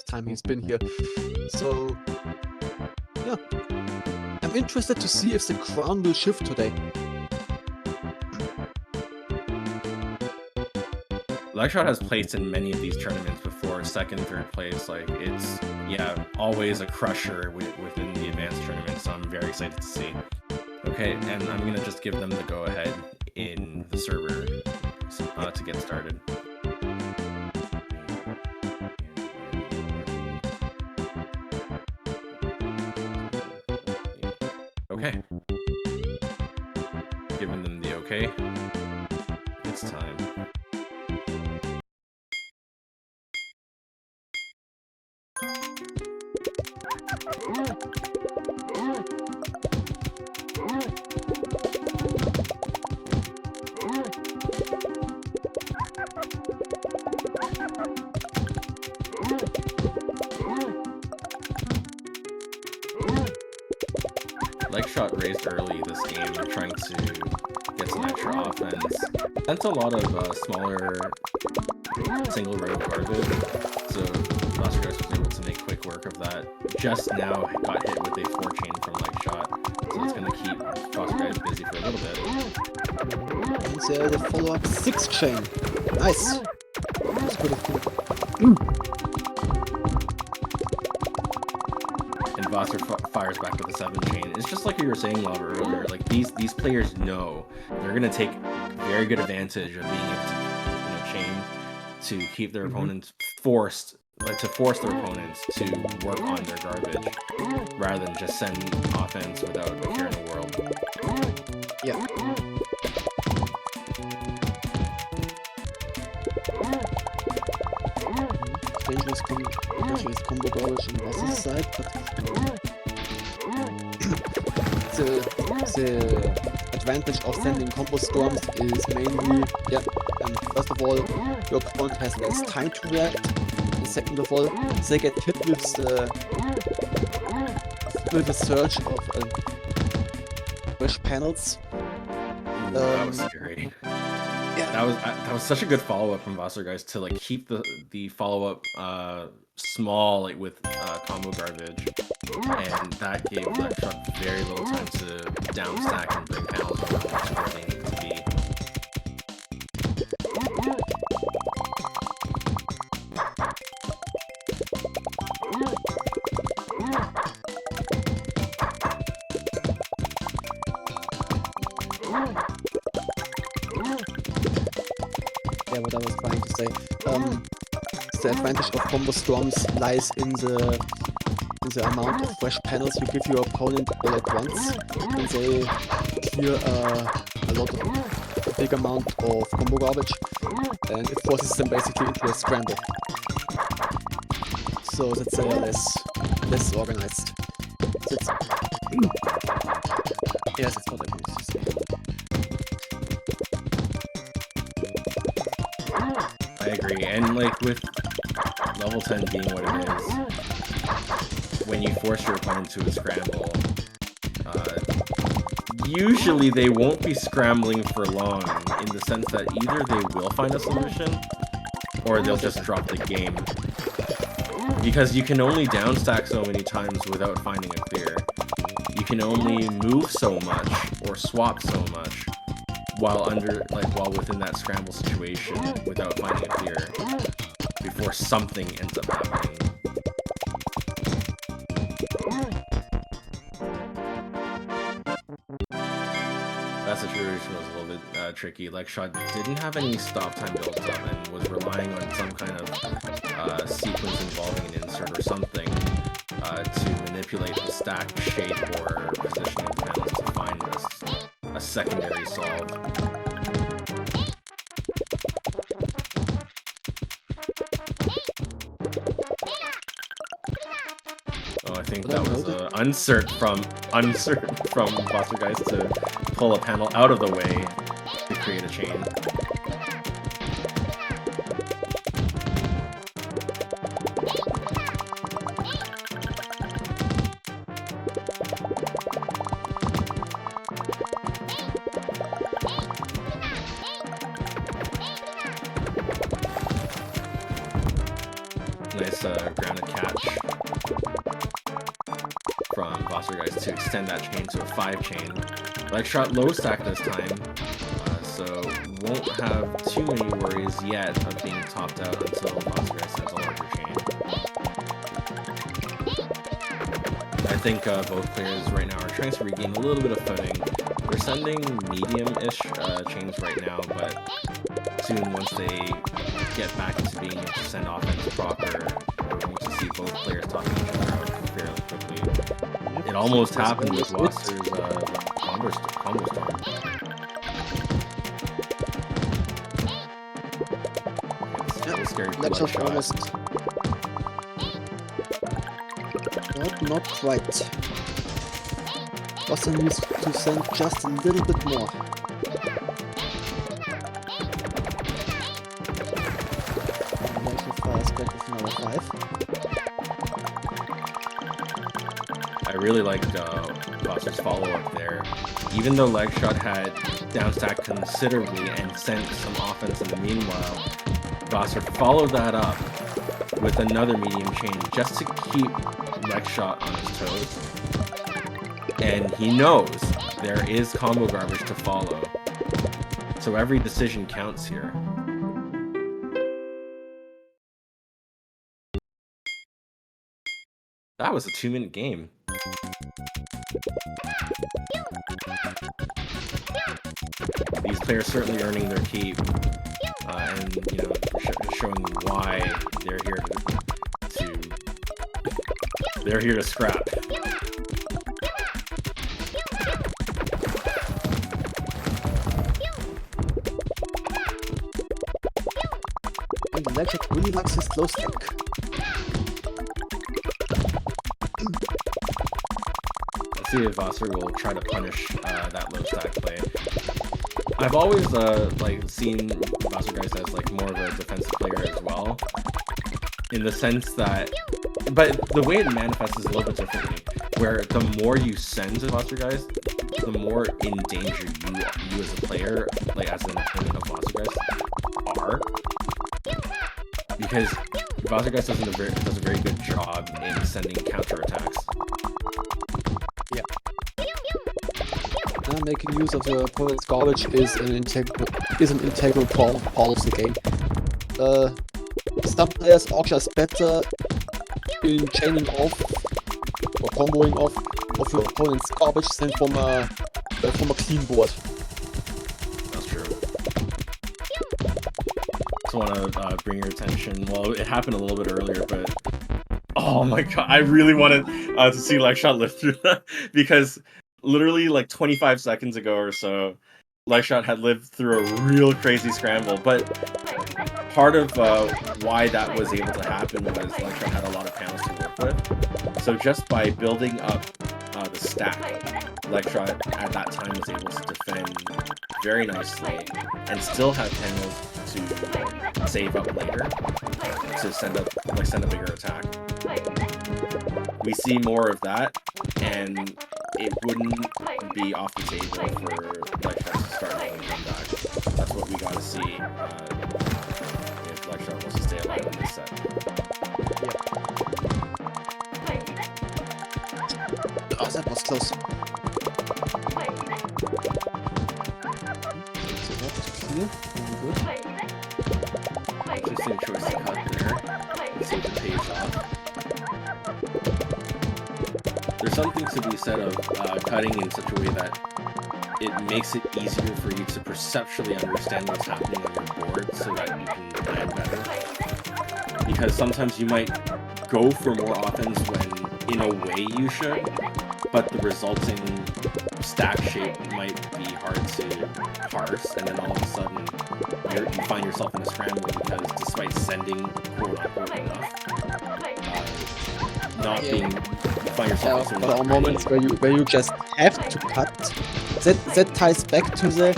Speaker 2: time he's been here. So yeah, I'm interested to see if the crown will shift today.
Speaker 1: Legshot has placed in many of these tournaments before, second, third place. Like, it's, always a crusher within the advanced tournament, so I'm very excited to see. Okay, and I'm going to just give them the go-ahead in the server to get started. Okay. Giving them the okay. It's time. Legshot raised early this game, trying to get some extra offense. Sent a lot of smaller single row garbage, so Fostergeist was able to make quick work of that. Just now got hit with a 4-chain from Legshot, so it's going to keep Fostergeist busy for a little bit.
Speaker 2: And there the follow-up 6-chain. Nice. That's good.
Speaker 1: And Vassar fires back with a 7-chain. It's just like you were saying, Lava, earlier. Like, these players know they're going to take very good advantage of being able to chain to keep their opponents force their opponents to work on their garbage rather than just send offense without a care in the world.
Speaker 2: Yeah. Dangerous combo garbage on Wasser's side, but the advantage of sending combo storms is mainly, first of all, your opponent has less time to react, and second of all, they get hit with the surge of fresh panels.
Speaker 1: That was scary.
Speaker 2: Yeah.
Speaker 1: That was such a good follow-up from Fostergeist to like keep the follow-up small, like with combo garbage, and that gave Legshot very little time to down stack and bring panels around to where they need to be.
Speaker 2: Yeah, what I was trying to say. The advantage of combo storms lies in the amount of fresh panels you give your opponent all at once, and they clear a big amount of combo garbage, and it forces them basically into a scramble. So that they are less organized. Yes, that's what I meant to say.
Speaker 1: I agree, and like with level 10 being what it is, when you force your opponent to a scramble, usually they won't be scrambling for long, in the sense that either they will find a solution, or they'll just drop the game. Because you can only downstack so many times without finding a clear. You can only move so much, or swap so much, while within that scramble situation without finding a clear before something ends up happening. That's situation was a little bit tricky. Legshot didn't have any stop time built up and was relying on some kind of sequence involving an insert or something to manipulate the stack shape or positioning of panels to find a secondary solve. Oh, I think that was an unsert from Vossargeist to pull a panel out of the way to create a chain. Nice grounded catch from Vossargeist to extend that chain to a 5-chain. Legshot low stack this time, so won't have too many worries yet of being topped out until Vossargeist has a larger chain. I think both players right now are trying to regain a little bit of footing. They're sending medium-ish chains right now, but soon once they get back into being able to send offense proper, we're going to see both players talking each other out fairly quickly. It almost happened with Wasser's combo storm. It's really scary for
Speaker 2: Legshot almost. Not quite. Wasser needs to send just a little bit more.
Speaker 1: I really liked Vossar's follow-up there. Even though Legshot had downstacked considerably and sent some offense in the meanwhile, Vossar followed that up with another medium chain just to keep Legshot on his toes. And he knows there is combo garbage to follow. So every decision counts here. That was a 2-minute game. These players certainly earning their keep, and showing why they're here to scrap.
Speaker 2: And Legshot really likes his slow stack.
Speaker 1: Let's see if Vossar will try to punish that low stack play. I've always seen Vossargeist as more of a defensive player as well, in the sense that, but the way it manifests is a little bit differently. Where the more you send to Vossargeist, the more in danger you as a player, as an opponent of Vossargeist, are. Because Vossargeist does a very good job in sending counterattacks.
Speaker 2: Yeah. Making use of the opponent's garbage is an integral part of the game. Some players are just better in chaining off or comboing off of your opponent's garbage than from a clean board.
Speaker 1: That's true. Just want to bring your attention. Well, it happened a little bit earlier, but oh my god, I really wanted to see Legshot live through that, because literally 25 seconds ago or so, Legshot had lived through a real crazy scramble, but part of why that was able to happen was Legshot had a lot of panels to work with. So just by building up the stack, Legshot at that time was able to defend very nicely and still have panels to save up later to send a bigger attack. We see more of that, and it wouldn't be off the table for Legshot to start making a comeback. That's what we gotta see if Legshot wants to stay alive in this set.
Speaker 2: Oh, that was close.
Speaker 1: Interesting choice to cut there. Let's see if it pays off. There's something to be said of cutting in such a way that it makes it easier for you to perceptually understand what's happening on your board so that you can plan better. Because sometimes you might go for more offense when in a way you should, but the resulting stack shape might be hard to parse, and then all of a sudden you find yourself in a scramble because despite sending quote-unquote enough, not being, you find yourself
Speaker 2: There are moments where you just have to cut. That ties back to the.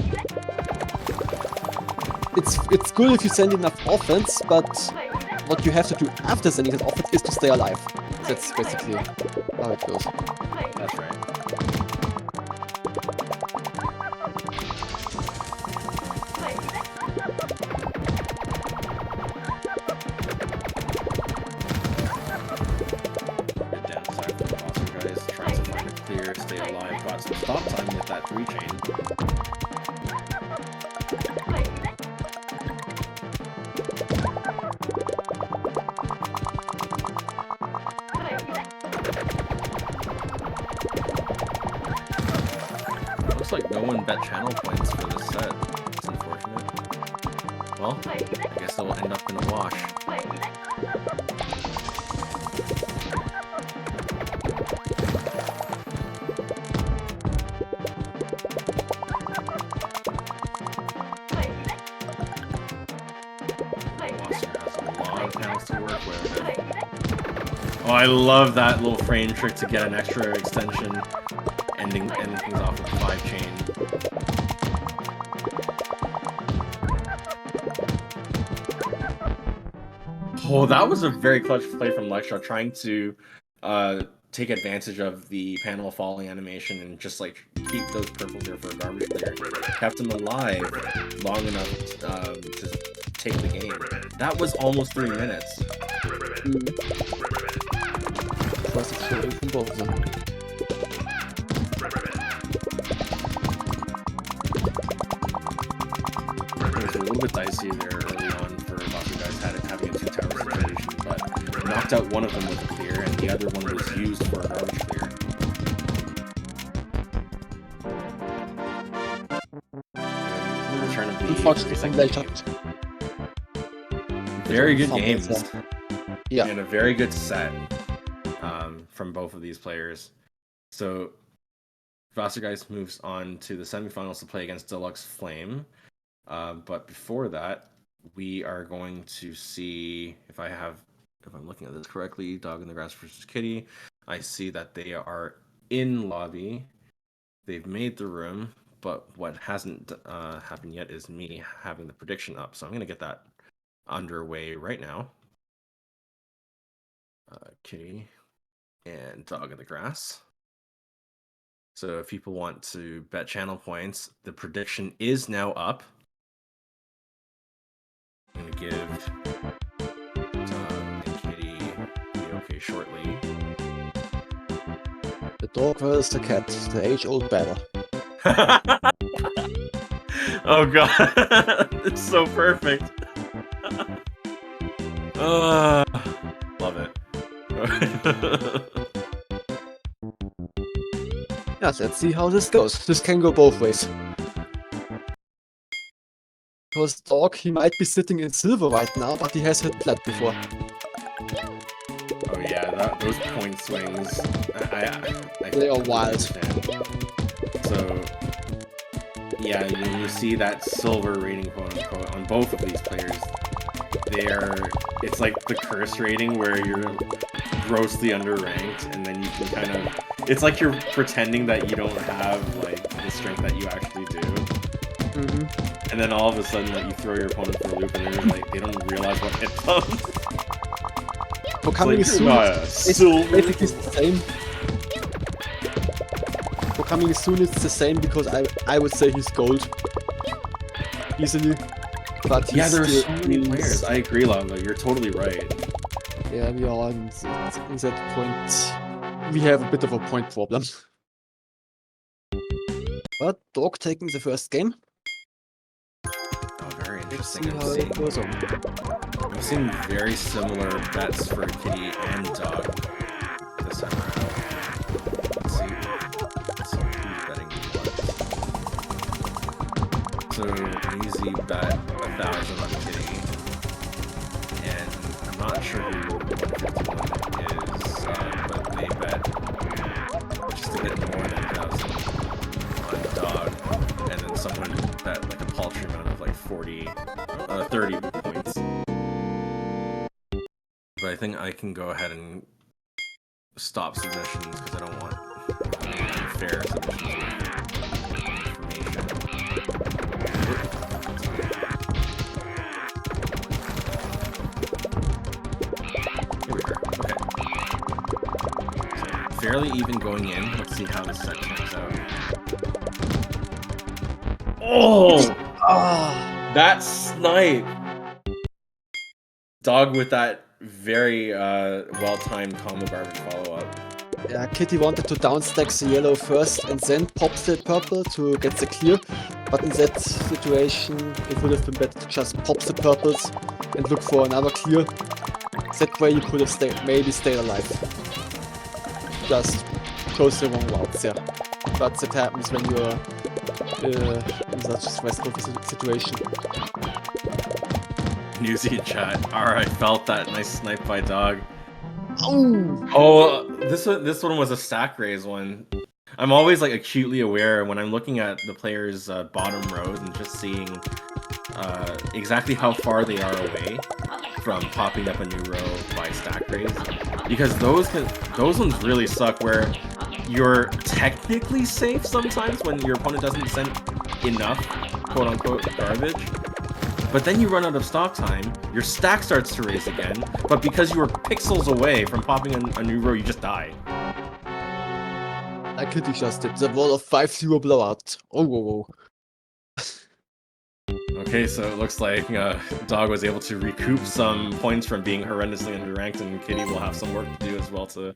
Speaker 2: It's good if you send enough offense, but what you have to do after sending that offense is to stay alive. That's basically how it goes.
Speaker 1: That's right. Stay alive, got some stop time with that 3 chain. Looks like no one bet channel points for this set. It's unfortunate. Well, I guess it'll end up in a wash. Oh, I love that little frame trick to get an extra extension, ending things off with 5 chain. Oh, that was a very clutch play from Lextra, trying to take advantage of the panel falling animation and just like keep those purples there for a garbage player. Kept him alive long enough to take the game. That was almost 3 minutes.
Speaker 2: From both of them.
Speaker 1: It was a little bit dicey there early on for Vasu guys having a 2-tower situation, but knocked out one of them with a clear, and the other one was used for a garbage clear. And the return of the
Speaker 2: Unfortunately,
Speaker 1: very good games.
Speaker 2: Yeah.
Speaker 1: And a very good set from both of these players. So Vastergeist moves on to the semifinals to play against Deluxe Flame. But before that, we are going to see if I'm looking at this correctly, Dog in the Grass versus Kitty. I see that they are in lobby. They've made the room, but what hasn't happened yet is me having the prediction up. So I'm going to get that underway right now. Kitty and Dog in the Grass. So if people want to bet channel points, the prediction is now up. I'm going to give Dog and Kitty the okay shortly.
Speaker 2: The dog versus the cat, the age-old battle.
Speaker 1: Oh god, it's so perfect. Love it.
Speaker 2: Yeah, let's see how this goes. This can go both ways. Because Dog, he might be sitting in silver right now, but he has hit plat before.
Speaker 1: Oh yeah, those point swings, I
Speaker 2: they are wild.
Speaker 1: Understand. So yeah, when you see that silver rating quote unquote on both of these players, it's like the curse rating where you're grossly underranked, and then you can kind of, it's like you're pretending that you don't have like the strength that you actually do.
Speaker 2: Mm-hmm.
Speaker 1: And then all of a sudden you throw your opponent for a loop, and then like they don't realize what hit them.
Speaker 2: For coming
Speaker 1: like,
Speaker 2: soon, it's basically the same. For coming soon, it's the same because I would say he's gold easily. But
Speaker 1: yeah, there are so many players. I agree, Lava. You're totally right.
Speaker 2: Yeah, we are on that point. We have a bit of a point problem. But Dog taking the first game.
Speaker 1: Oh, very interesting.
Speaker 2: See how it goes on.
Speaker 1: I'm seeing very similar bets for Kitty and Dog this time around. Let's see who's betting what. So Easy bet 1,000 on Kitty, and I'm not sure who 151 is, but they bet just to get more than 1,000 on Dog, and then someone bet like a paltry amount of like 30 points. But I think I can go ahead and stop submissions because I don't want any unfair submissions with information. Here we are. Okay. So fairly even going in. Let's see how this set turns out. Oh! That snipe! Dog with that very well-timed combo garbage follow-up.
Speaker 2: Yeah, Kitty wanted to downstack the yellow first and then pop the purple to get the clear, but in that situation it would have been better to just pop the purples and look for another clear. That way you could have maybe stayed alive. Just chose the wrong route there. But that happens when you're in such a stressful situation.
Speaker 1: Newsy in chat. Alright, felt that nice snipe by Dog.
Speaker 2: Oh,
Speaker 1: this one was a stack raise one. I'm always like acutely aware when I'm looking at the players' bottom rows and just seeing exactly how far they are away from popping up a new row by stack raise, because those ones really suck where you're technically safe sometimes when your opponent doesn't send enough quote unquote garbage. But then you run out of stock time, your stack starts to raise again, but because you were pixels away from popping a new row, you just die.
Speaker 2: I could just did the wall of 5-0 blowout. Oh, whoa, whoa.
Speaker 1: Okay, so it looks like Dog was able to recoup some points from being horrendously underranked, and Kitty will have some work to do as well to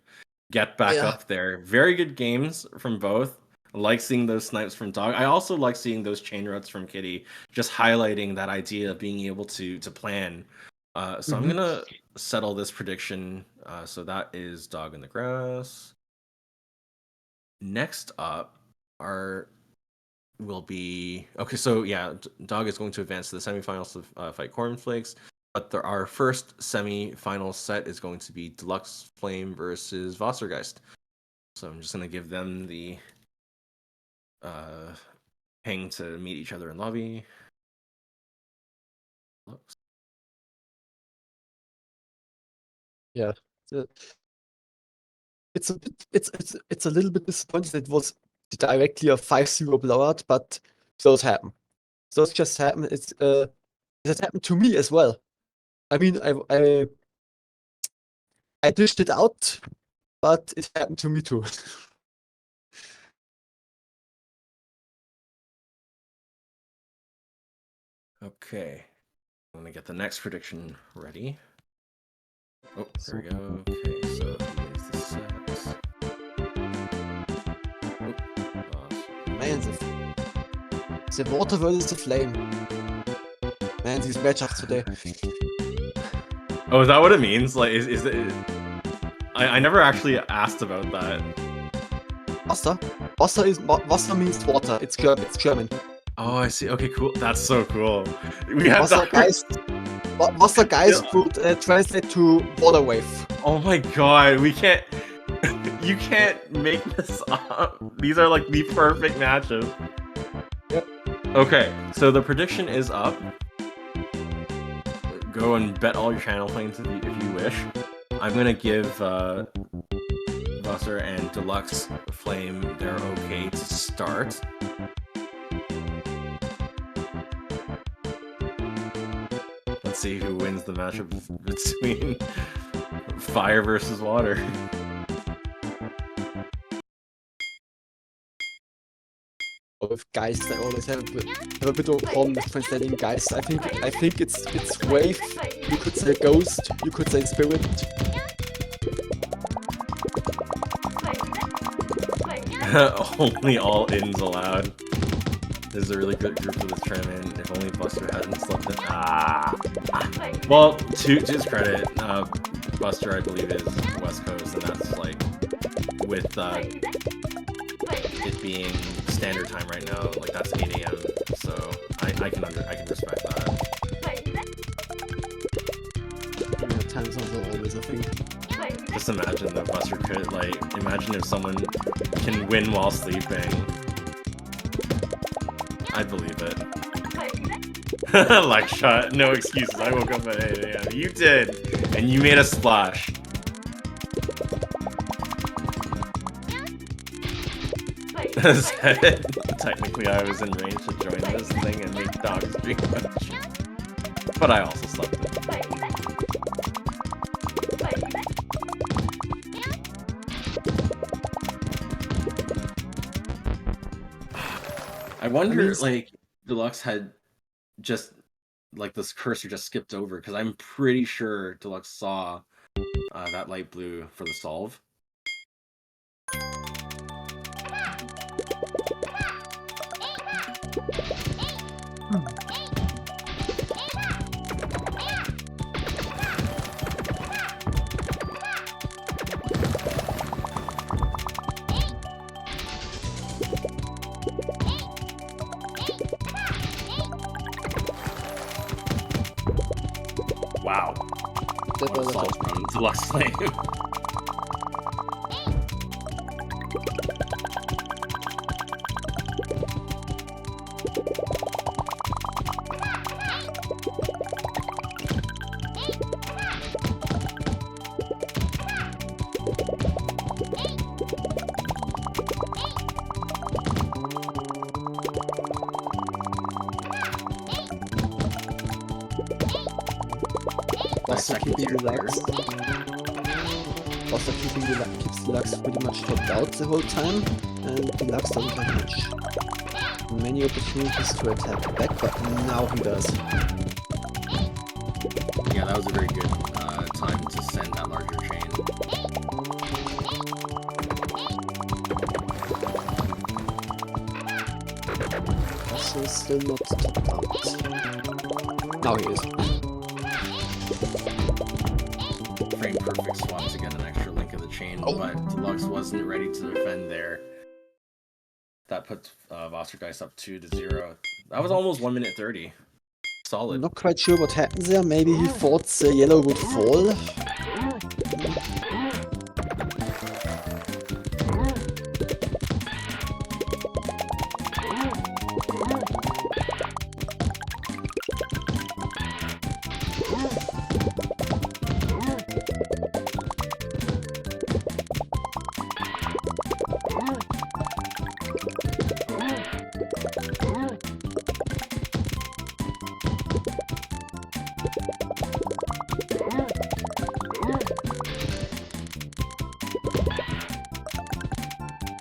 Speaker 1: get back up there. Very good games from both. I like seeing those snipes from Dog. I also like seeing those chain routes from Kitty, just highlighting that idea of being able to plan. So I'm gonna settle this prediction. So that is Dog in the grass. Next up will be okay. So yeah, Dog is going to advance to the semifinals to fight Cornflakes. But our first semi-final set is going to be Deluxe Flame versus Wassergeist. So I'm just gonna give them the ping to meet each other in lobby.
Speaker 2: Yeah, it's a little bit disappointing that it was directly a 5-0 blowout, but those happen. Those just happen. It happened to me as well. I mean, I dished it out, but it happened to me too.
Speaker 1: Okay, I'm gonna get the next prediction ready. Oh, there we go. Okay, so here's the set.
Speaker 2: Man, the water versus the flame. Man, these matchups today.
Speaker 1: Oh, is that what it means? Like, is it? I never actually asked about that.
Speaker 2: Wasser? Wasser means water. It's German.
Speaker 1: Oh, I see. Okay, cool. That's so cool. We have
Speaker 2: Wassergeist would translate to water wave.
Speaker 1: Oh my god, we can't. You can't make this up. These are like the perfect matchup.
Speaker 2: Yep.
Speaker 1: Okay, so the prediction is up. Go and bet all your channel planes if you wish. I'm gonna give Wasser and Deluxe Flame their okay to start. Let's see who wins the matchup between fire versus water.
Speaker 2: With Geist, I always have a bit of a problem with translating Geist. I think it's wave. You could say ghost. You could say spirit.
Speaker 1: Only all ins allowed. This is a really good group for this tournament. If only Buster hadn't slept in. Well, to his credit, Buster, I believe, is West Coast, and that's like with it being standard time right now, like that's 8 AM. So so I can respect that.
Speaker 2: Yeah, time zones are always a thing.
Speaker 1: Just imagine the Buster could, like, imagine if someone can win while sleeping. I believe it. Like shot, no excuses. I woke up at 8 AM. You did, and you made a splash. Technically, I was in range to join this thing and make dogs drink much, but I also slept it. I wonder, like, Deluxe had just, like, this cursor just skipped over, because I'm pretty sure Deluxe saw that light blue for the solve. Wow.
Speaker 2: That was a
Speaker 1: Solve
Speaker 2: tough
Speaker 1: from Deluxe Flame.
Speaker 2: Also keeping Deluxe. Also keeps Deluxe pretty much topped out the whole time, and Deluxe doesn't have many opportunities to attack back, but now he does.
Speaker 1: Yeah, that was a very good time to send that larger chain.
Speaker 2: Also still not topped out. Now he is.
Speaker 1: Frame perfect swap to get an extra link of the chain, but Deluxe wasn't ready to defend there. That puts Vostergeist up 2-0. That was almost 1 minute 30. Solid.
Speaker 2: Not quite sure what happened there. Maybe he thought the yellow would fall.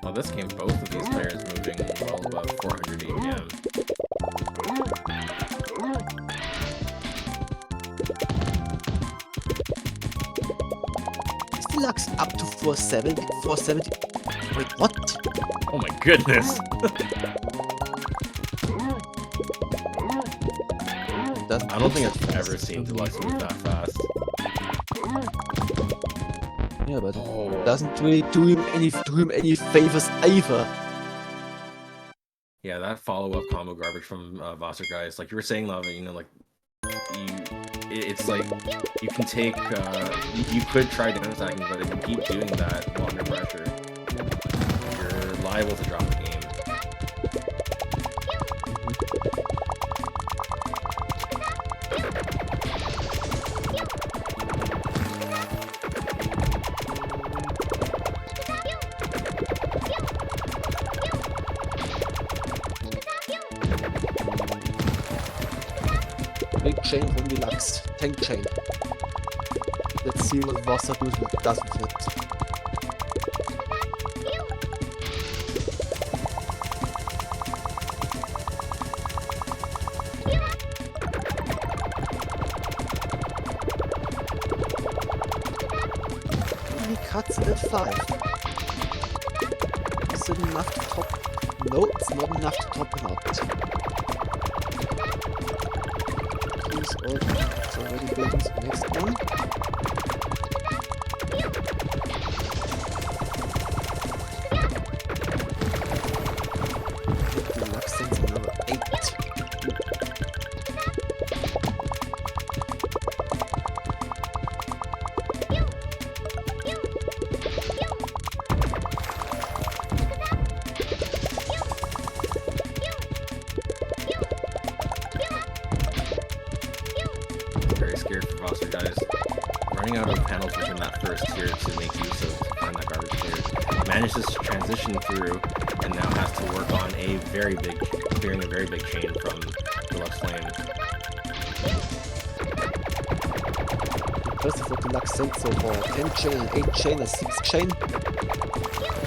Speaker 1: Well, this game, both of these players moving well above 400 APM.
Speaker 2: Is Deluxe up to 470? 470? Wait, what?
Speaker 1: Oh my goodness! I don't think I've ever seen Deluxe move that fast.
Speaker 2: Yeah, but doesn't really do him any favors either.
Speaker 1: Yeah, that follow-up combo garbage from Vostergeist, like you were saying, Lava, you know, like, it's like, you can take, you could try down attacking, but if you keep doing that while under pressure, you're liable to drop the game.
Speaker 2: Big chain from Deluxe. Tank chain. Let's see what Vossa does with it. He cuts at 5. Is it enough to top? No, it's not enough to top him out. It's already building the next one. Deluxe sends another 8.
Speaker 1: Foster guys. Running out of panels within that first tier to make use of find that garbage cleared. Manages to transition through and now has to work on a very big, clearing a very big chain from Deluxe Flame.
Speaker 2: First of all, Deluxe sent so far 10 chain, an 8 chain, a 6 chain.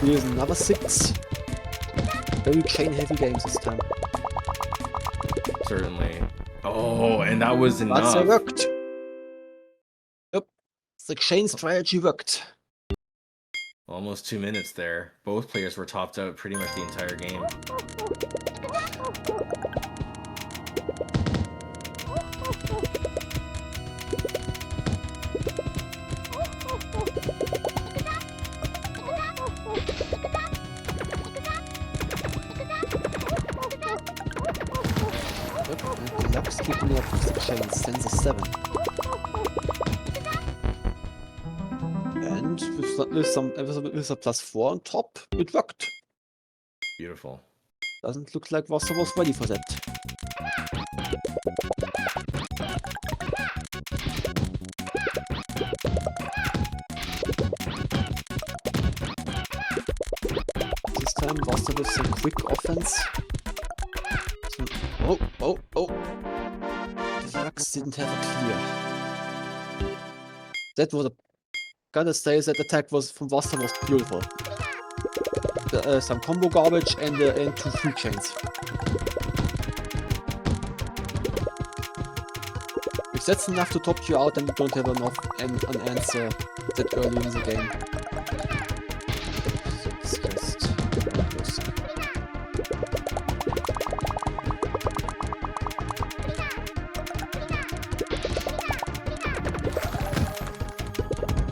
Speaker 2: Here's another 6. Very chain heavy games this time.
Speaker 1: Certainly. Oh, and that was
Speaker 2: But
Speaker 1: enough.
Speaker 2: it worked. Yep. The chain strategy worked.
Speaker 1: Almost 2 minutes there. Both players were topped out pretty much the entire game.
Speaker 2: Yep. And Deluxe keeping up with the chain, sends a 7. And with a +4 on top, it worked.
Speaker 1: Beautiful.
Speaker 2: Doesn't look like Wasser was ready for that. This time Wasser with some quick offense. Oh. Deluxe didn't have a clear. That was a... Gotta say, that attack was from Wasser was beautiful. Some combo garbage and 2 free chains. If that's enough to top you out, then you don't have enough an answer that early in the game. It's just...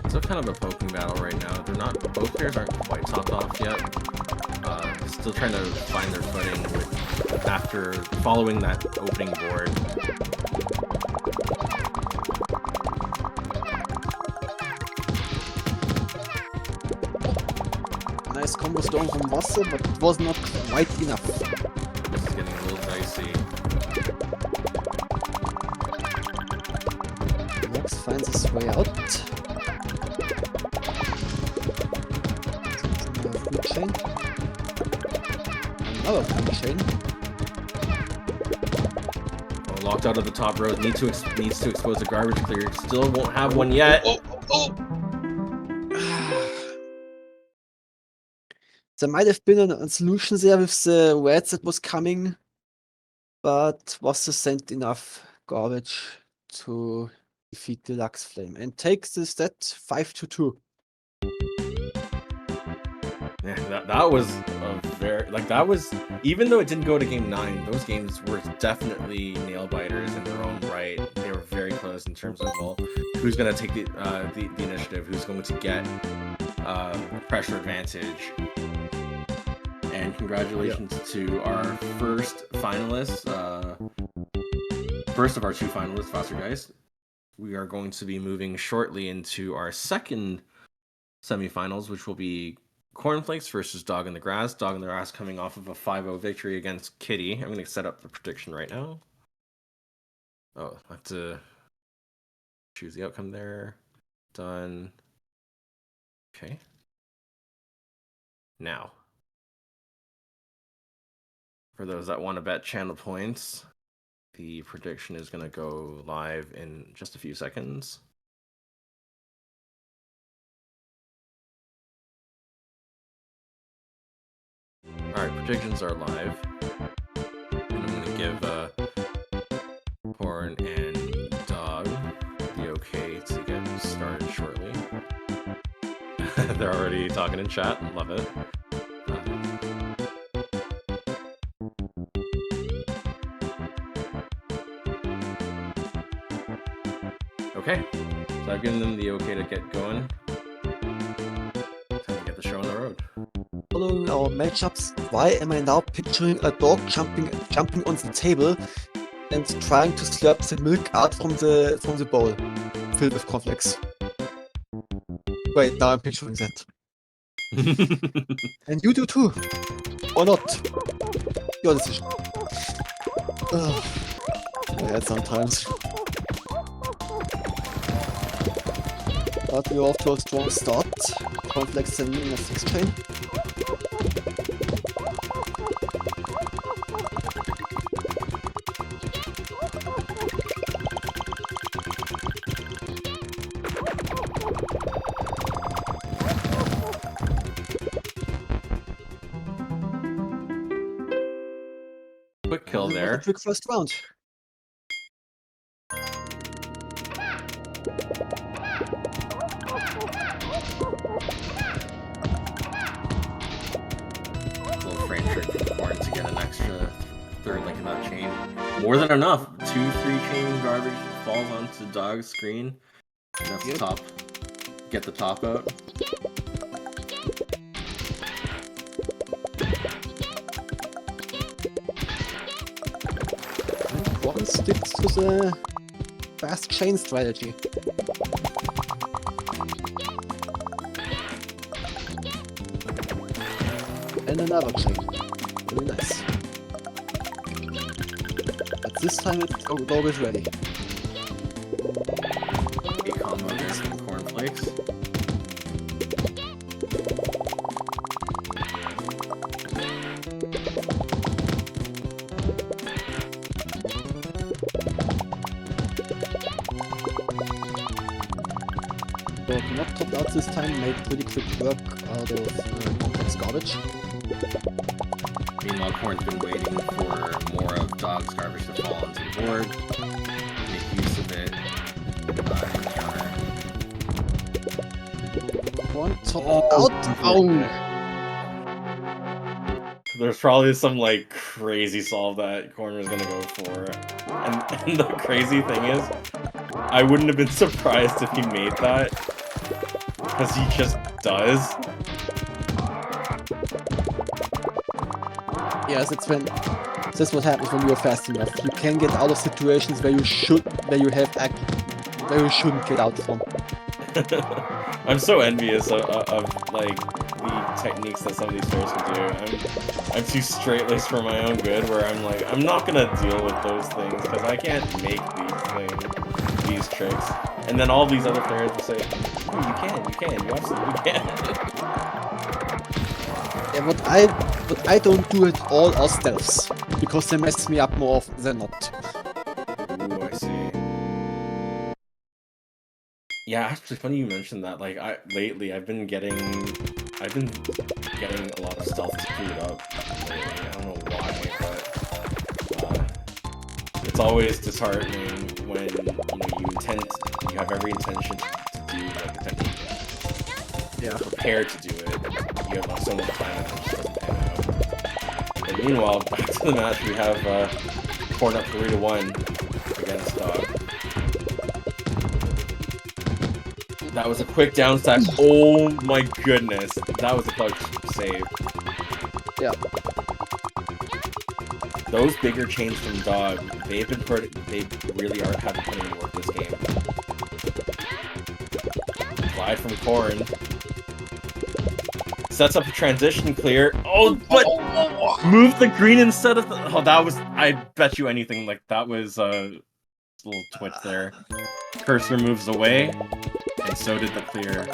Speaker 1: It's a kind of a poking battle right now. They're not, both players aren't quite topped off yet. Still trying to find their footing with, after following that opening board.
Speaker 2: Nice combo storm from Wasser, but it was not quite enough.
Speaker 1: This is getting a little dicey.
Speaker 2: Max finds his way out. Another free chain. Another free chain.
Speaker 1: Oh, locked out of the top row. Needs to expose the garbage clear. Still won't have one yet.
Speaker 2: There might have been a solution there with the reds that was coming, but Wasser sent enough garbage to defeat Deluxe Flame and takes the stat 5-2.
Speaker 1: Yeah, that was a very, like, that was, even though it didn't go to game 9, those games were definitely nail biters in their own right. They were very close in terms of, well, who's going to take the initiative, who's going to get pressure advantage. And congratulations to our first finalists, first of our 2 finalists, Foster Guys. We are going to be moving shortly into our second semifinals, which will be Cornflakes versus Dog in the Grass. Dog in the Grass coming off of a 5-0 victory against Kitty. I'm going to set up the prediction right now. Oh, I have to choose the outcome there. Done. Okay. Now, for those that want to bet channel points, the prediction is going to go live in just a few seconds. Alright, predictions are live. And I'm going to give Porn and Dog the okay to get started shortly. They're already talking in chat. Love it. Okay, so I've given them the okay to get going. Time to get the show on the road.
Speaker 2: Following our matchups, why am I now picturing a dog jumping on the table and trying to slurp the milk out from the bowl filled with cornflakes? Wait, now I'm picturing that. And you do too, or not? Your decision. Yeah, sometimes. But we're off to a strong start. Cornflakes sending in a 6 chain.
Speaker 1: Quick kill
Speaker 2: A
Speaker 1: there.
Speaker 2: quick first round.
Speaker 1: Little frame trick from Corn to get an extra third link in that chain. More than enough. 2-3 chain garbage falls onto Dog's screen. That's the
Speaker 2: Yep.
Speaker 1: top. Get the top out.
Speaker 2: One sticks to the fast chain strategy. And another chain. Really nice. But this time it's always ready.
Speaker 1: A combo there from Cornflakes.
Speaker 2: Dog not topped out this time, made pretty quick work out of complex garbage.
Speaker 1: Meanwhile, Corn's been waiting for more of Dog's garbage to fall onto the board. Make use of it. Counter.
Speaker 2: One top
Speaker 1: Oh,
Speaker 2: out. Oh!
Speaker 1: There's probably some like crazy solve that Corner's gonna go for. And the crazy thing is, I wouldn't have been surprised if he made that. Because he just does.
Speaker 2: Yeah, that's what happens when you're fast enough. You can get out of situations where you shouldn't get out from.
Speaker 1: I'm so envious of like the techniques that some of these players can do. I'm too straight-laced for my own good, where I'm like, I'm not gonna deal with those things because I can't make these tricks. And then all these other players will say, oh, you absolutely can.
Speaker 2: Yeah, what I don't do at all are stealths, because they mess me up more often than not.
Speaker 1: Ooh, I see. Yeah, actually, funny you mentioned that. Like, lately I've been getting a lot of stealth screwed up. Lately. I don't know why, but it's always disheartening when you have every intention to do like a technique.
Speaker 2: Yeah.
Speaker 1: Prepare to do it. You have so much time and it just doesn't pan out. And meanwhile, back to the match, we have Corn up 3-1 against Dog. That was a quick down stack. Oh my goodness. That was a clutch save.
Speaker 2: Yeah.
Speaker 1: Those bigger chains from Dog, they really are having put in work this game. Slide from Corn. Sets up a transition clear. Oh, but move the green instead of the... Oh, that was... I bet you anything, like, that was a little twitch there. Cursor moves away, and so did the clear.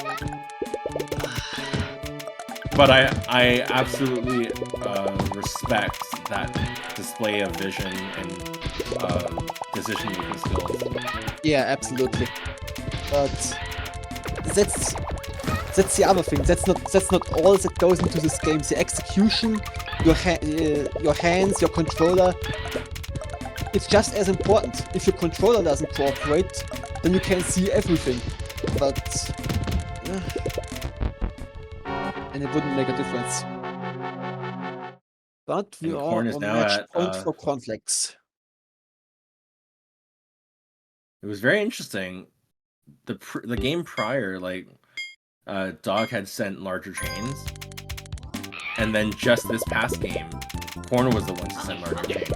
Speaker 1: But I absolutely respect that display of vision and decision-making skills.
Speaker 2: Yeah, absolutely. But that's the other thing. That's not all that goes into this game. The execution, your hands, your controller. It's just as important. If your controller doesn't cooperate, then you can see everything. But and it wouldn't make a difference. But we
Speaker 1: And
Speaker 2: are
Speaker 1: Corn is
Speaker 2: on
Speaker 1: now
Speaker 2: match
Speaker 1: at,
Speaker 2: point for Cornflakes.
Speaker 1: It was very interesting. The game prior, like, Dog had sent larger chains, and then just this past game, Corner was the one to send larger chains.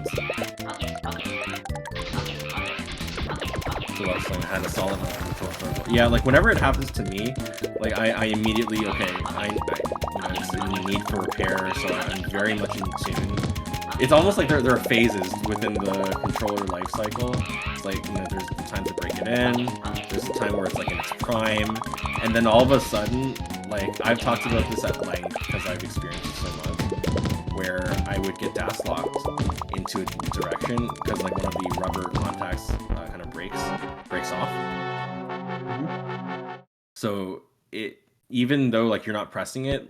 Speaker 1: So Luxling had a solid control circle. Yeah, like whenever it happens to me, like I immediately it's in need for repair, so I'm very much in tune. It's almost like there are phases within the controller life cycle. It's like, you know, there's the time to break it in, there's the time where it's like in its prime, and then all of a sudden, like, I've talked about this at length because I've experienced it so much, where I would get dash locked into a direction because like one of the rubber contacts kind of breaks off. So even though like you're not pressing it,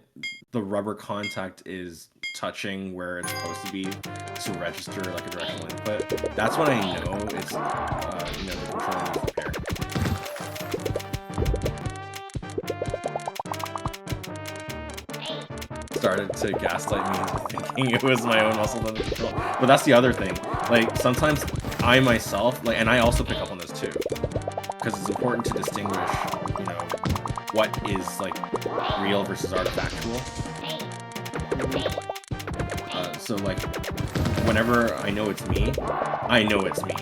Speaker 1: the rubber contact is touching where it's supposed to be to register like a directional input. That's when I know it's you know, the controller needs repair. Started to gaslight me into thinking it was my own muscle under control. But that's the other thing. Like sometimes I myself, like, and I also pick up on this too, because it's important to distinguish, you know, what is like real versus artifactual. So like, whenever I know it's me, I know it's me.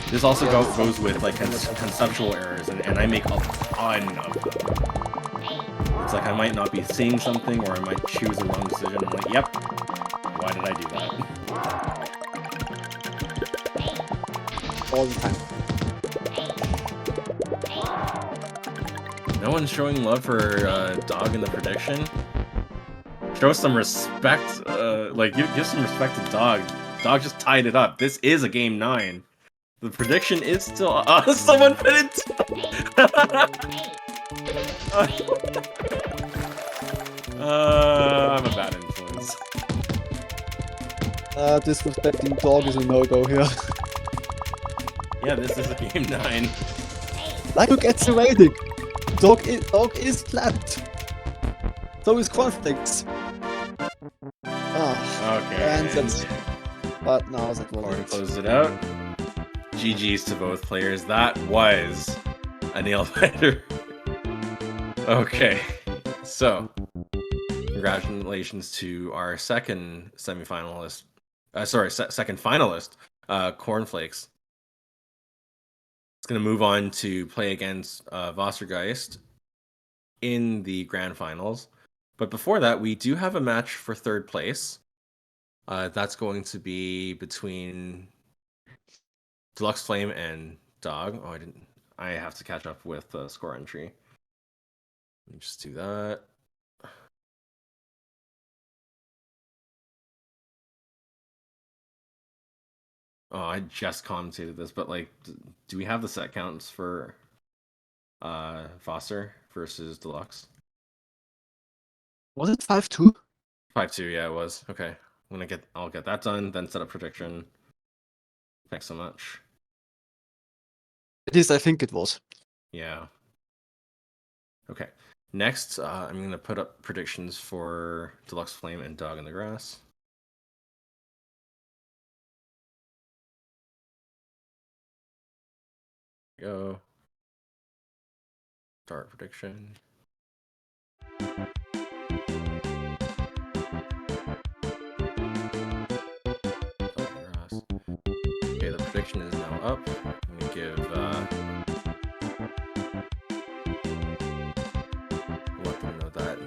Speaker 1: This also goes with like conceptual errors, and I make a ton of them. It's like I might not be seeing something, or I might choose a wrong decision. I'm like, yep, why did I do that?
Speaker 2: All the time.
Speaker 1: No one's showing love for Dog in the prediction. Show some respect. Like give some respect to Dog. Dog just tied it up. This is a game 9. The prediction is still. Someone put it. I'm a bad influence.
Speaker 2: Disrespecting Dog is a no-go here.
Speaker 1: Yeah, this is a game 9.
Speaker 2: Like, look at the rating. Dog is flat. So is Cornflakes.
Speaker 1: Okay.
Speaker 2: And that's. But no, that
Speaker 1: Corn
Speaker 2: wasn't.
Speaker 1: closed it out. GG's to both players. That was a nail biter. Okay, so congratulations to our second semifinalist. Second finalist, Cornflakes. It's going to move on to play against Wassergeist in the grand finals. But before that, we do have a match for third place. That's going to be between Deluxe Flame and Dog. Oh, I have to catch up with the score entry. Let me just do that. Oh, I just commentated this, but like, do we have the set counts for Foster versus Deluxe?
Speaker 2: Was it 5-2?
Speaker 1: 5-2, yeah, it was. Okay. I'll get that done, then set up prediction. Thanks so much.
Speaker 2: At least I think it was.
Speaker 1: Yeah. Okay. Next, I'm going to put up predictions for Deluxe Flame and Dog in the Grass. Go. Start prediction. Okay, the prediction is now up. I'm going to give let them know that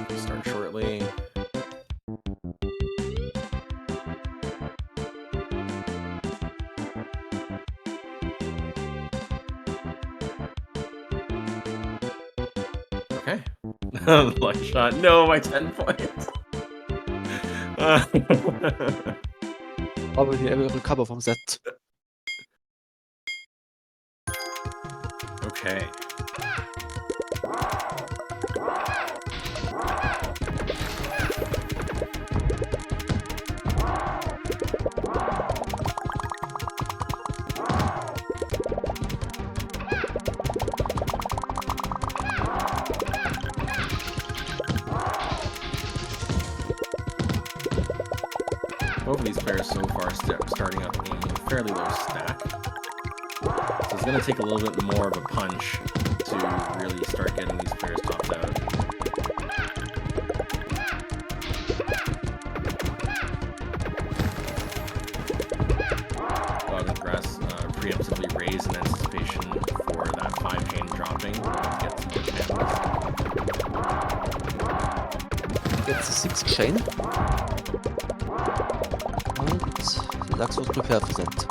Speaker 1: we'll start shortly. Okay. Luck shot. No, my 10 points.
Speaker 2: Probably I will recover from that.
Speaker 1: Okay. Both of these players so far starting up a fairly low stack. So it's going to take a little bit more of a punch to really start getting these players topped out. Dog in the Grass preemptively raised in anticipation for that 5-chain dropping to get some more channels.
Speaker 2: Gets a 6 chain. Deluxe was prepared for that.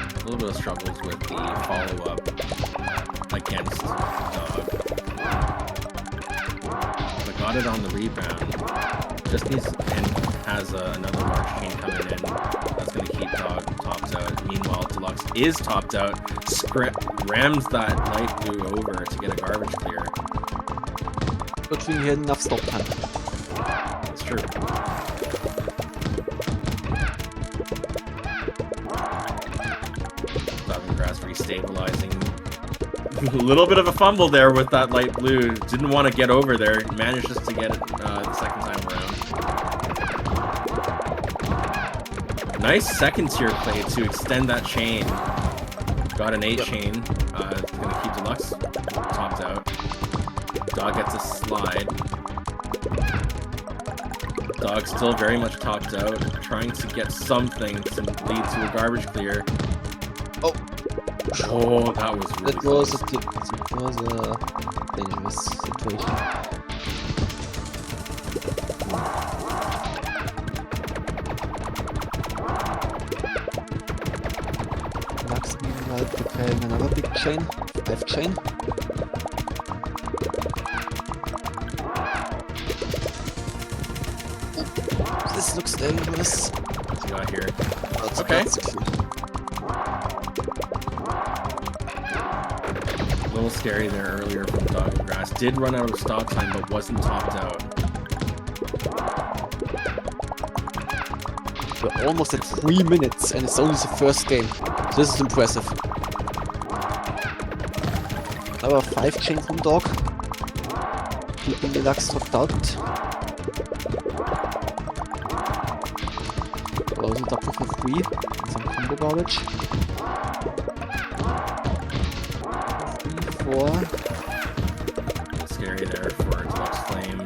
Speaker 1: A little bit of struggles with the follow-up against Dog. But got it on the rebound. Just needs and has another large chain coming in. That's going to keep Dog topped out. Meanwhile, Deluxe is topped out. Rams that light blue over to get a garbage clear.
Speaker 2: Good thing he had enough stop time.
Speaker 1: That's true. Grass restabilizing. A little bit of a fumble there with that light blue. Didn't want to get over there. Managed just to get it the second time around. Nice second tier play to extend that chain. Got an 8 chain. It's going to keep Deluxe topped out. Dog gets a slide. Dog still very much topped out. Trying to get something to lead to a garbage clear. Oh, that was really close.
Speaker 2: That was a dangerous situation. Max meanwhile preparing another big chain, 5 chain. Oh, this looks dangerous.
Speaker 1: What you got here?
Speaker 2: That's
Speaker 1: Okay. A little scary there earlier from Dog and Grass. Did run out of stop time, but wasn't topped out.
Speaker 2: We're almost at 3 minutes and it's only the first game. So this is impressive. Another 5 chain from Dog. Keeping Deluxe topped out. Also top for 3. Some combo garbage. 4.
Speaker 1: Scary there for Deluxe Flame.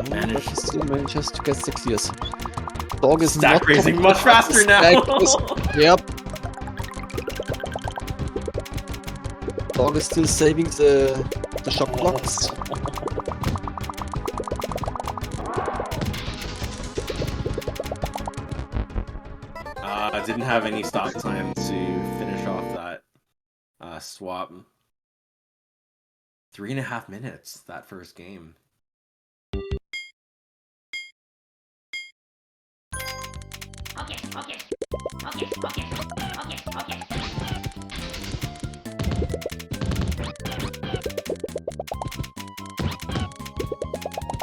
Speaker 2: But he still manages to get 6 years. Dog is
Speaker 1: Stack
Speaker 2: not
Speaker 1: raising
Speaker 2: coming
Speaker 1: much
Speaker 2: up.
Speaker 1: faster now.
Speaker 2: Stack is- Yep. Dog is still saving the shock blocks.
Speaker 1: Didn't have any stop time to finish off that swap. 3.5 minutes, that first game.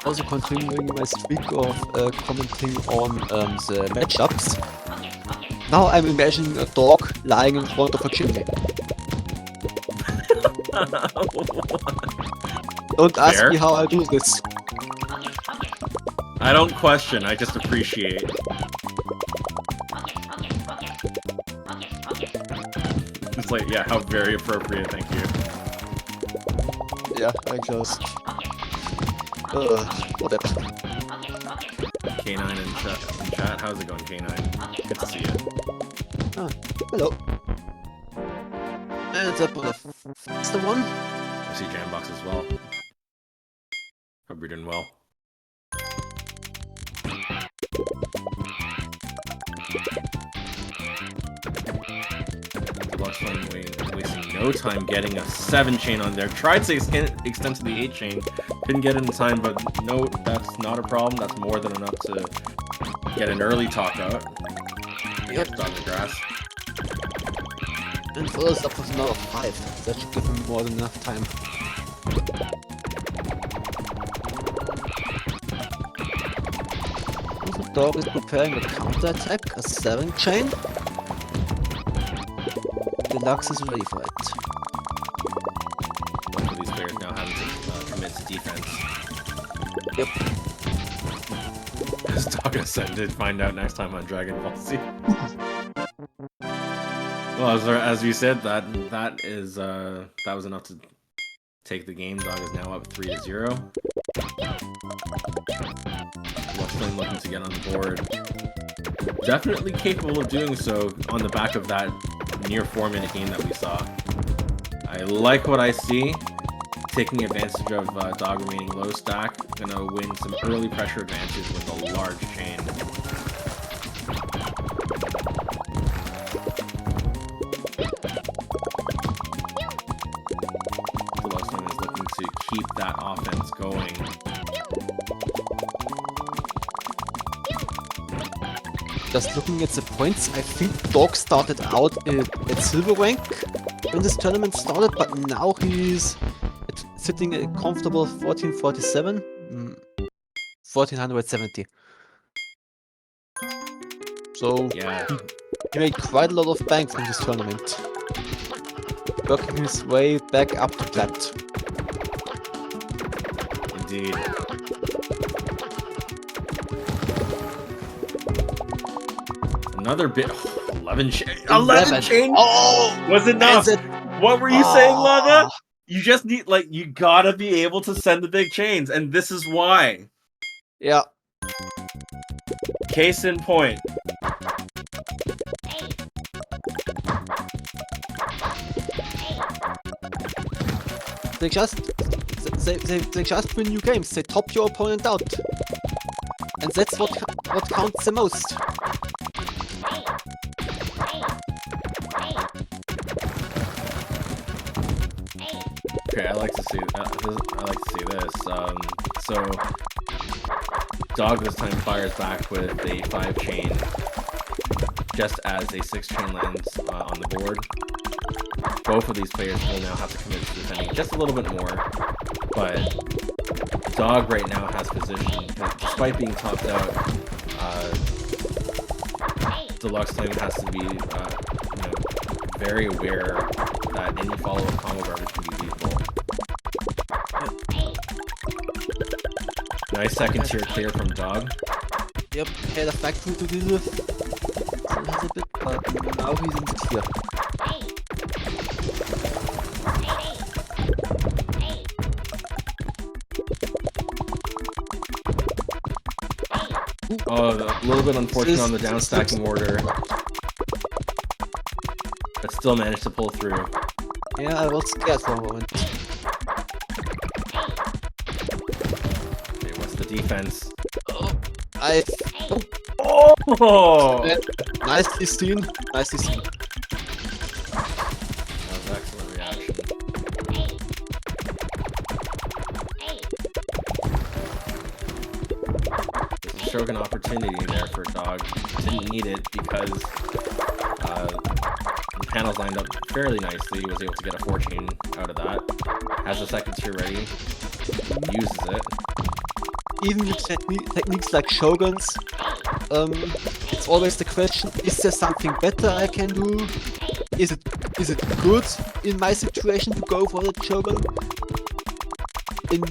Speaker 2: Also continuing my streak of commenting on the matchups. Now I'm imagining a dog lying in front of a chimney. Don't ask
Speaker 1: Fair.
Speaker 2: me how I do this.
Speaker 1: I don't question, I just appreciate. It's like, yeah, how very appropriate, thank you.
Speaker 2: Yeah, I just... whatever.
Speaker 1: K9 in chat, how's it going, K9? Good to see you.
Speaker 2: Hello. And that was the one.
Speaker 1: I see Jambox as well. Hope you're doing well. Deluxe Flame wasting no time getting a 7 chain on there. Tried to extend to the 8 chain. Couldn't get it in time, but no, that's not a problem. That's more than enough to get an early top out.
Speaker 2: Yep.
Speaker 1: Dog and Grass.
Speaker 2: And follows up with another 5. That should give him more than enough time. Also, Dog is preparing a counter attack, a 7 chain. Deluxe is ready for it.
Speaker 1: Both of these players now having to commit to defense.
Speaker 2: Yep.
Speaker 1: As Dog Ascended, find out next time on Dragon Ball Z. Well, as you said, that was enough to take the game. Dog is now up 3-0. Luxlane looking to get on the board. Definitely capable of doing so on the back of that near 4-minute game that we saw. I like what I see. Taking advantage of Dog remaining low stack. Gonna win some early pressure advantage with a large chain. Luxlane is looking to keep that offense going.
Speaker 2: Just looking at the points, I think Dog started out at silver rank when this tournament started, but now he's sitting at a comfortable 1447, 1470. So
Speaker 1: Yeah.
Speaker 2: he made quite a lot of bank from this tournament, working his way back up to plat.
Speaker 1: Indeed. Another bit. 11 chain.
Speaker 2: Oh!
Speaker 1: Was enough.
Speaker 2: It?
Speaker 1: What were you saying, Lava? You just need, like, you gotta be able to send the big chains, and this is why.
Speaker 2: Yeah.
Speaker 1: Case in point.
Speaker 2: They just win new games. They top your opponent out, and that's what counts the most.
Speaker 1: Okay, I like to see this. So Dog this time fires back with a 5-chain, just as a 6-chain lands on the board. Both of these players will now have to commit to defending just a little bit more, but Dog right now has position. Despite being topped out, Luxlane has to be very aware that any follow-up combo garbage can be lethal. Nice second tier clear from Dog.
Speaker 2: Yep, had a factory to deal with. Still has a bit, but now he's in the clear.
Speaker 1: Oh, a little bit unfortunate on the down stacking order. But still managed to pull through.
Speaker 2: Yeah, I was scared for a moment.
Speaker 1: Okay, what's the defense? Oh!
Speaker 2: Nicely seen. Nicely seen.
Speaker 1: That was excellent reaction. There's a Shogun opportunity there for Dog. Didn't need it because the panels lined up fairly nicely. He was able to get a 4-chain out of that. Has the second tier ready. Uses it.
Speaker 2: Even with techniques like Shoguns, it's always the question, is there something better I can do? Is it good in my situation to go for the Shogun? In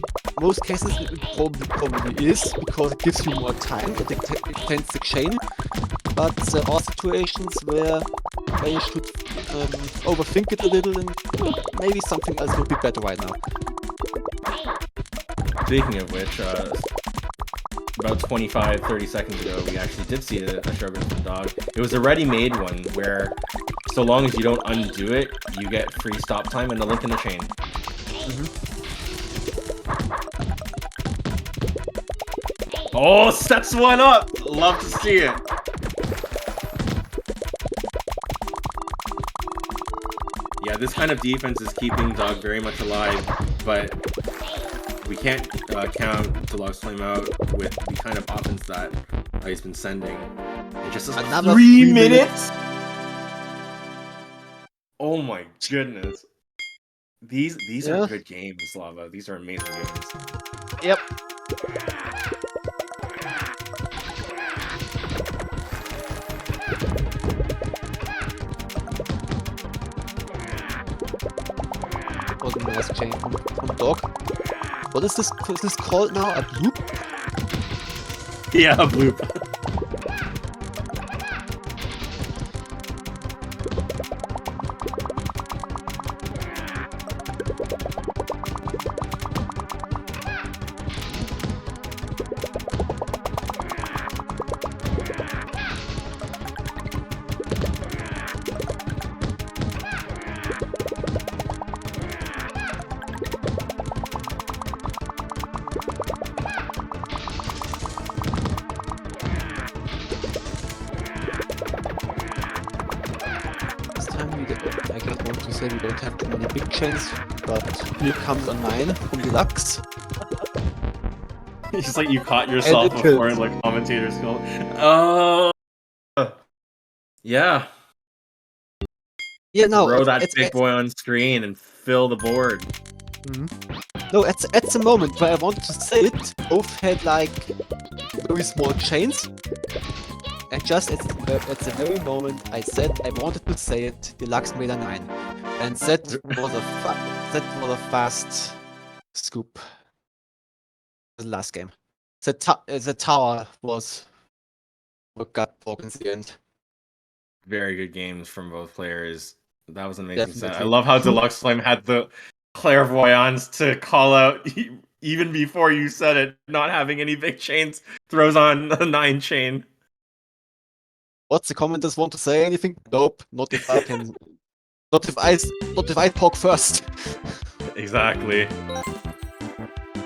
Speaker 2: most cases it probably is, because it gives you more time, it extends the chain, but there are situations where you should overthink it a little and maybe something else would be better right now.
Speaker 1: Speaking of which, about 25-30 seconds ago, we actually did see a Shogun from Dog. It was a ready-made one where, so long as you don't undo it, you get free stop time and a link in the chain. Oh, sets one up! Love to see it. Yeah, this kind of defense is keeping Dog very much alive, but we can't count Luxlane out with the kind of offense that he's been sending. It just is
Speaker 2: Another
Speaker 1: 3 minutes? Oh my goodness. These are good games, Lava. These are amazing games.
Speaker 2: Yep. Was a nice chain from Dog. What is this called now? A bloop?
Speaker 1: Yeah, a bloop.
Speaker 2: time, I just want to say we don't have too many big chains, but here comes a 9 from Deluxe.
Speaker 1: It's like you caught yourself
Speaker 2: And it
Speaker 1: before
Speaker 2: kills.
Speaker 1: like commentators go, oh, yeah.
Speaker 2: Yeah, no,
Speaker 1: Throw that
Speaker 2: it's
Speaker 1: big boy on screen and fill the board.
Speaker 2: no, at the moment where I want to say it, both had like very small chains. And just at the very moment I said I wanted to say it, Deluxe made a 9. And that was a fast scoop. The last game. The tower was what got broken in the end.
Speaker 1: Very good games from both players. That was an amazing set. I
Speaker 2: Definitely.
Speaker 1: love how Deluxe Flame had the clairvoyance to call out even before you said it, not having any big chains, throws on a 9 chain.
Speaker 2: What's the commenters want to say anything? Nope, not if I can. Not if I talk first.
Speaker 1: Exactly.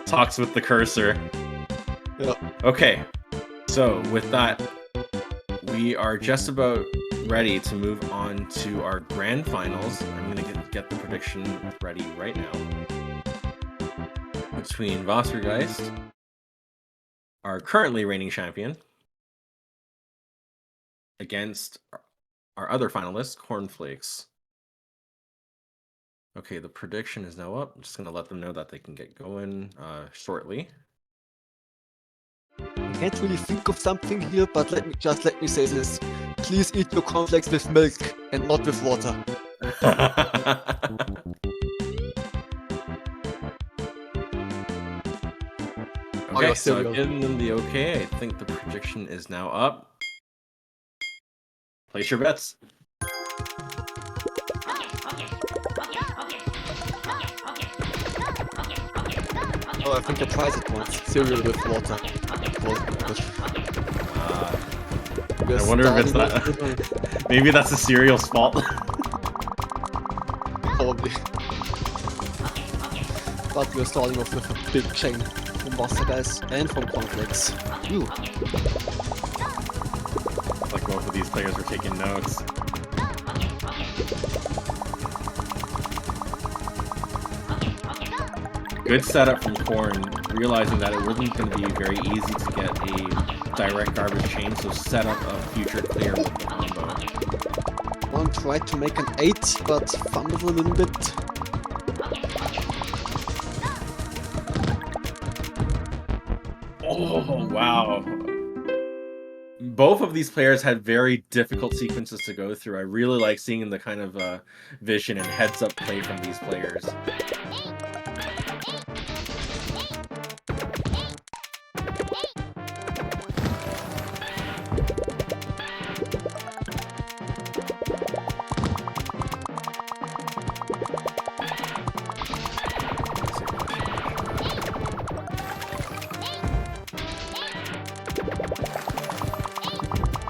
Speaker 1: Talks with the cursor.
Speaker 2: Yeah.
Speaker 1: Okay, so with that, we are just about ready to move on to our grand finals. I'm gonna get the prediction ready right now. Between Wassergeist, our currently reigning champion, against our other finalist, Cornflakes. Okay, the prediction is now up. I'm just gonna let them know that they can get going shortly.
Speaker 2: I can't really think of something here, but let me say this. Please eat your cornflakes with milk and not with water.
Speaker 1: Okay,
Speaker 2: your
Speaker 1: so
Speaker 2: cereal.
Speaker 1: giving them the okay. I think the prediction is now up. Place your bets.
Speaker 2: Oh, I think I tried it once. Cereal with water.
Speaker 1: I wonder if it's that. Maybe that's the cereal's fault.
Speaker 2: Probably. But we're starting off with a big chain from Wassergeist and from Cornflakes. Ooh.
Speaker 1: Like both of these players are taking notes. Good setup from Corn, realizing that it wasn't going to be very easy to get a direct garbage chain, so set up a future clear with the combo.
Speaker 2: One tried to make an 8, but fumbled a little bit.
Speaker 1: Oh, wow. Both of these players had very difficult sequences to go through. I really like seeing the kind of vision and heads-up play from these players.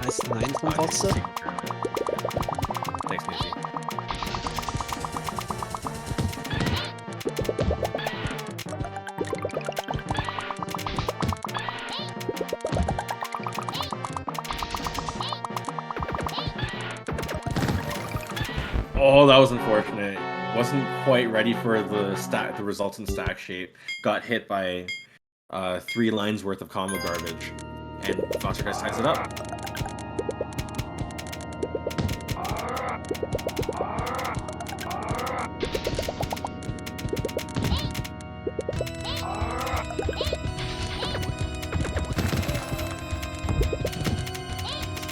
Speaker 2: Nice 9 from Wasser.
Speaker 1: Thanks, Missy. Oh, that was unfortunate. Wasn't quite ready for the results in stack shape. Got hit by 3 lines worth of combo garbage, and Wassergeist ties it up.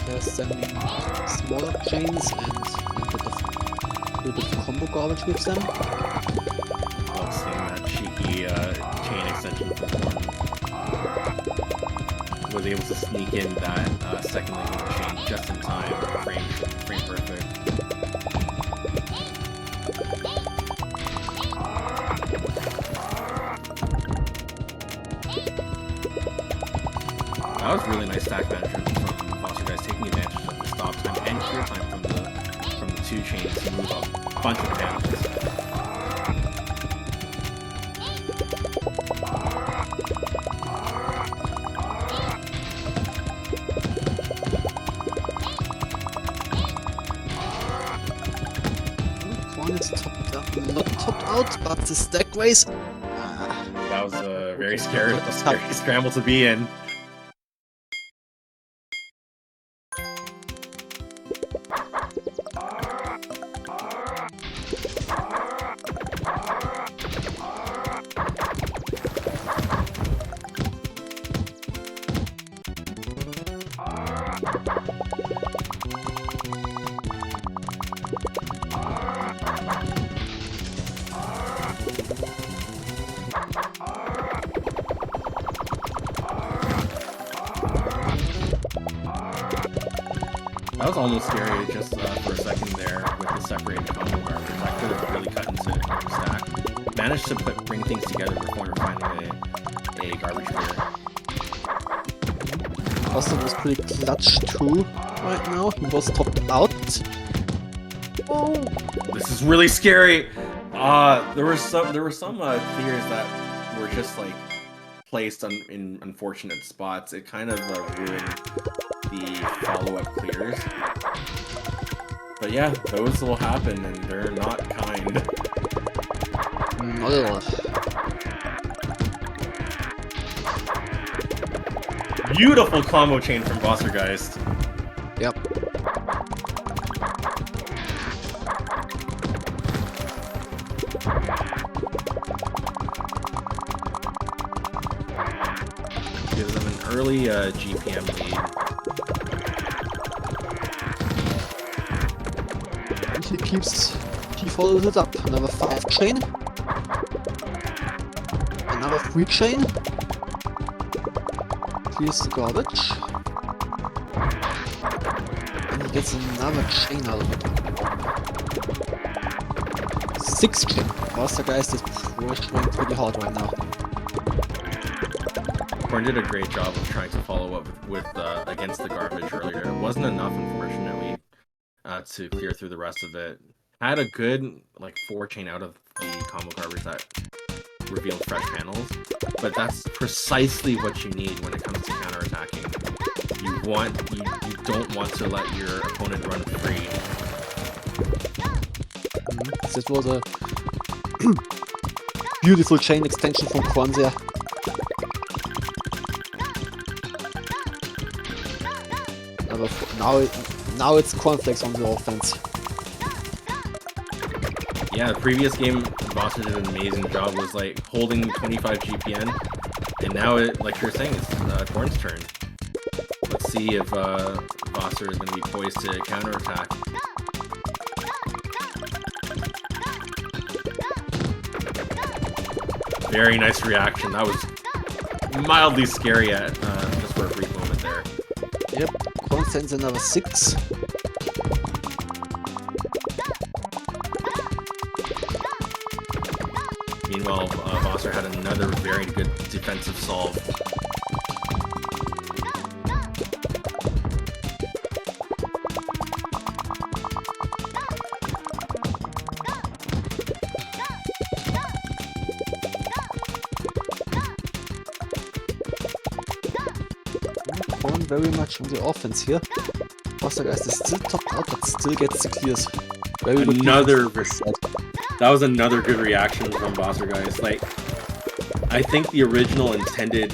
Speaker 2: There's some smaller chains and a little bit of combo garbage with them.
Speaker 1: Love seeing that cheeky chain extension from Corn. Was able to sneak in that second link of the chain just in time. Frame perfect. That was really nice stack management from Wassergeist, taking advantage of the stop time and clear time from the 2 chains to move up a bunch of panels.
Speaker 2: It's topped out, not topped out, but the stack race.
Speaker 1: That was a very
Speaker 2: Okay.
Speaker 1: scary scramble to be in. That was almost scary just for a second there with the separated combo garbage. That could have really cut into the stack. Managed to bring things together before finding a garbage clear.
Speaker 2: Austin was pretty clutch too right now. He was topped out. Oh,
Speaker 1: This is really scary. There were some clears that were just like placed in unfortunate spots. It kind of ruined the follow-up clears. But yeah, those will happen, and they're not kind.
Speaker 2: not at all.
Speaker 1: Beautiful combo chain from Wassergeist.
Speaker 2: Yep.
Speaker 1: Gives them an early GPM lead.
Speaker 2: And he follows it up. Another 5 chain. Another 3 chain. Clears the garbage. And he gets another chain out of it. 6 chain. Wassergeist is pushing pretty hard right now.
Speaker 1: Korn did a great job of trying to follow up with against the garbage earlier. It wasn't enough, unfortunately, to clear through the rest of it. Had a good like 4 chain out of the combo garbage that revealed fresh panels, but that's precisely what you need when it comes to counterattacking. You don't want to let your opponent run free.
Speaker 2: This was a beautiful chain extension from Kwanzaa. Now it's Cornflakes on the offense.
Speaker 1: Yeah, the previous game, Vossar did an amazing job, was like holding 25 GPN, and now it, like you're saying, it's Korn's turn. Let's see if Vossar is going to be poised to counterattack. Very nice reaction. That was mildly scary at just for a brief moment there.
Speaker 2: Yep, Korn sends another 6.
Speaker 1: Meanwhile, Vossar had another very good defensive solve.
Speaker 2: Korn very much on the offense here. Wassergeist is still topped out, but still gets the clears. Very good defense.
Speaker 1: That was another good reaction from Wassergeist. Like, I think the original intended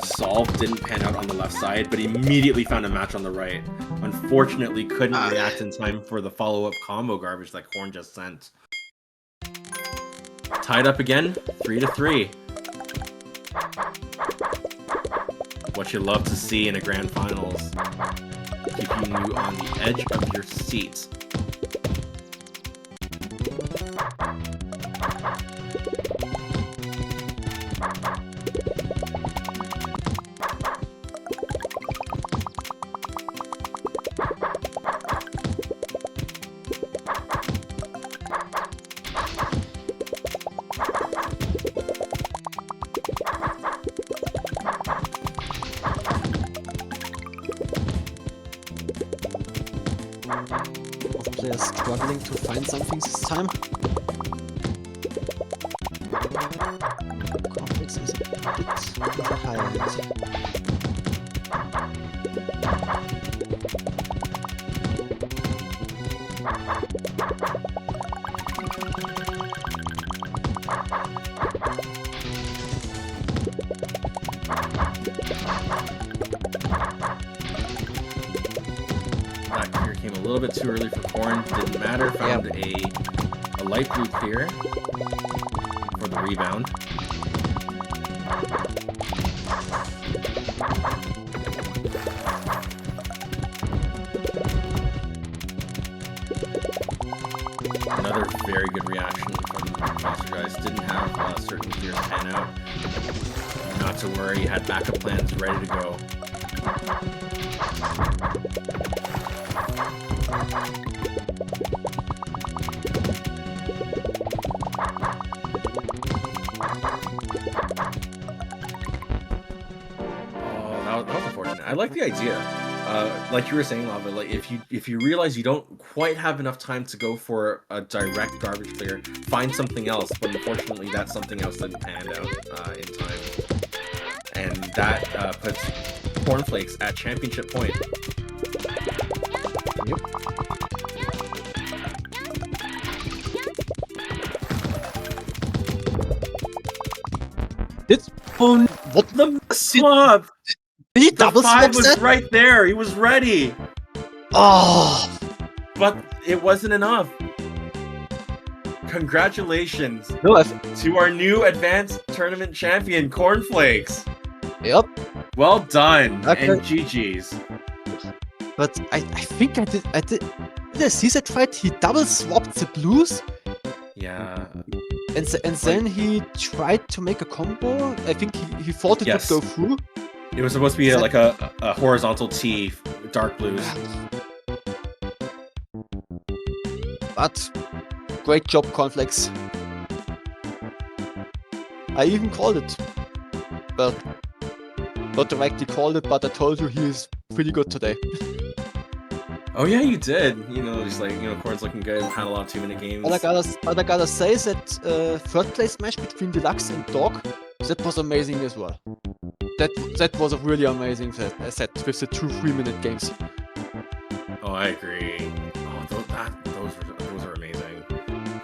Speaker 1: solve didn't pan out on the left side, but he immediately found a match on the right. Unfortunately, couldn't react in time for the follow-up combo garbage that Korn just sent. Tied up again, 3-3. What you love to see in a grand finals. Keeping you on the edge of your seat.
Speaker 2: Both players struggling to find something this time. Complex is a bit behind.
Speaker 1: little bit too early for Corn. Didn't matter. Found a light blue clear for the rebound. Another very good reaction from Foster guys. Didn't have certain clears pan out. Not to worry, had backup plans ready to go. Oh, that was unfortunate. I like the idea. Like you were saying, Lava, like if you realize you don't quite have enough time to go for a direct garbage clear, find something else. But unfortunately, that something else didn't pan out in time, and that puts Cornflakes at championship point.
Speaker 2: Yep.
Speaker 1: What the swap?
Speaker 2: He
Speaker 1: The
Speaker 2: double
Speaker 1: 5
Speaker 2: swaps
Speaker 1: was
Speaker 2: that?
Speaker 1: right there. He was ready,
Speaker 2: Oh,
Speaker 1: but it wasn't enough. Congratulations
Speaker 2: no,
Speaker 1: to our new advanced tournament champion, Cornflakes.
Speaker 2: yep.
Speaker 1: Well done,
Speaker 2: Okay.
Speaker 1: and GG's.
Speaker 2: But I think I did I see that right? He double swapped the blues
Speaker 1: Yeah,
Speaker 2: and then he tried to make a combo. I think he thought it
Speaker 1: Yes.
Speaker 2: would go through.
Speaker 1: it was supposed to be like a horizontal T, dark blues.
Speaker 2: But great job, Cornflakes. I even called it. Well, not directly called it, but I told you he is pretty good today.
Speaker 1: Oh yeah, you did. You know, just like, you know, Corn's looking good. Had a lot of 2-minute games.
Speaker 2: But I gotta say that third place match between Deluxe and Dog, that was amazing as well. That was a really amazing set with the 2 3-minute games.
Speaker 1: Oh, I agree. Oh, those are amazing.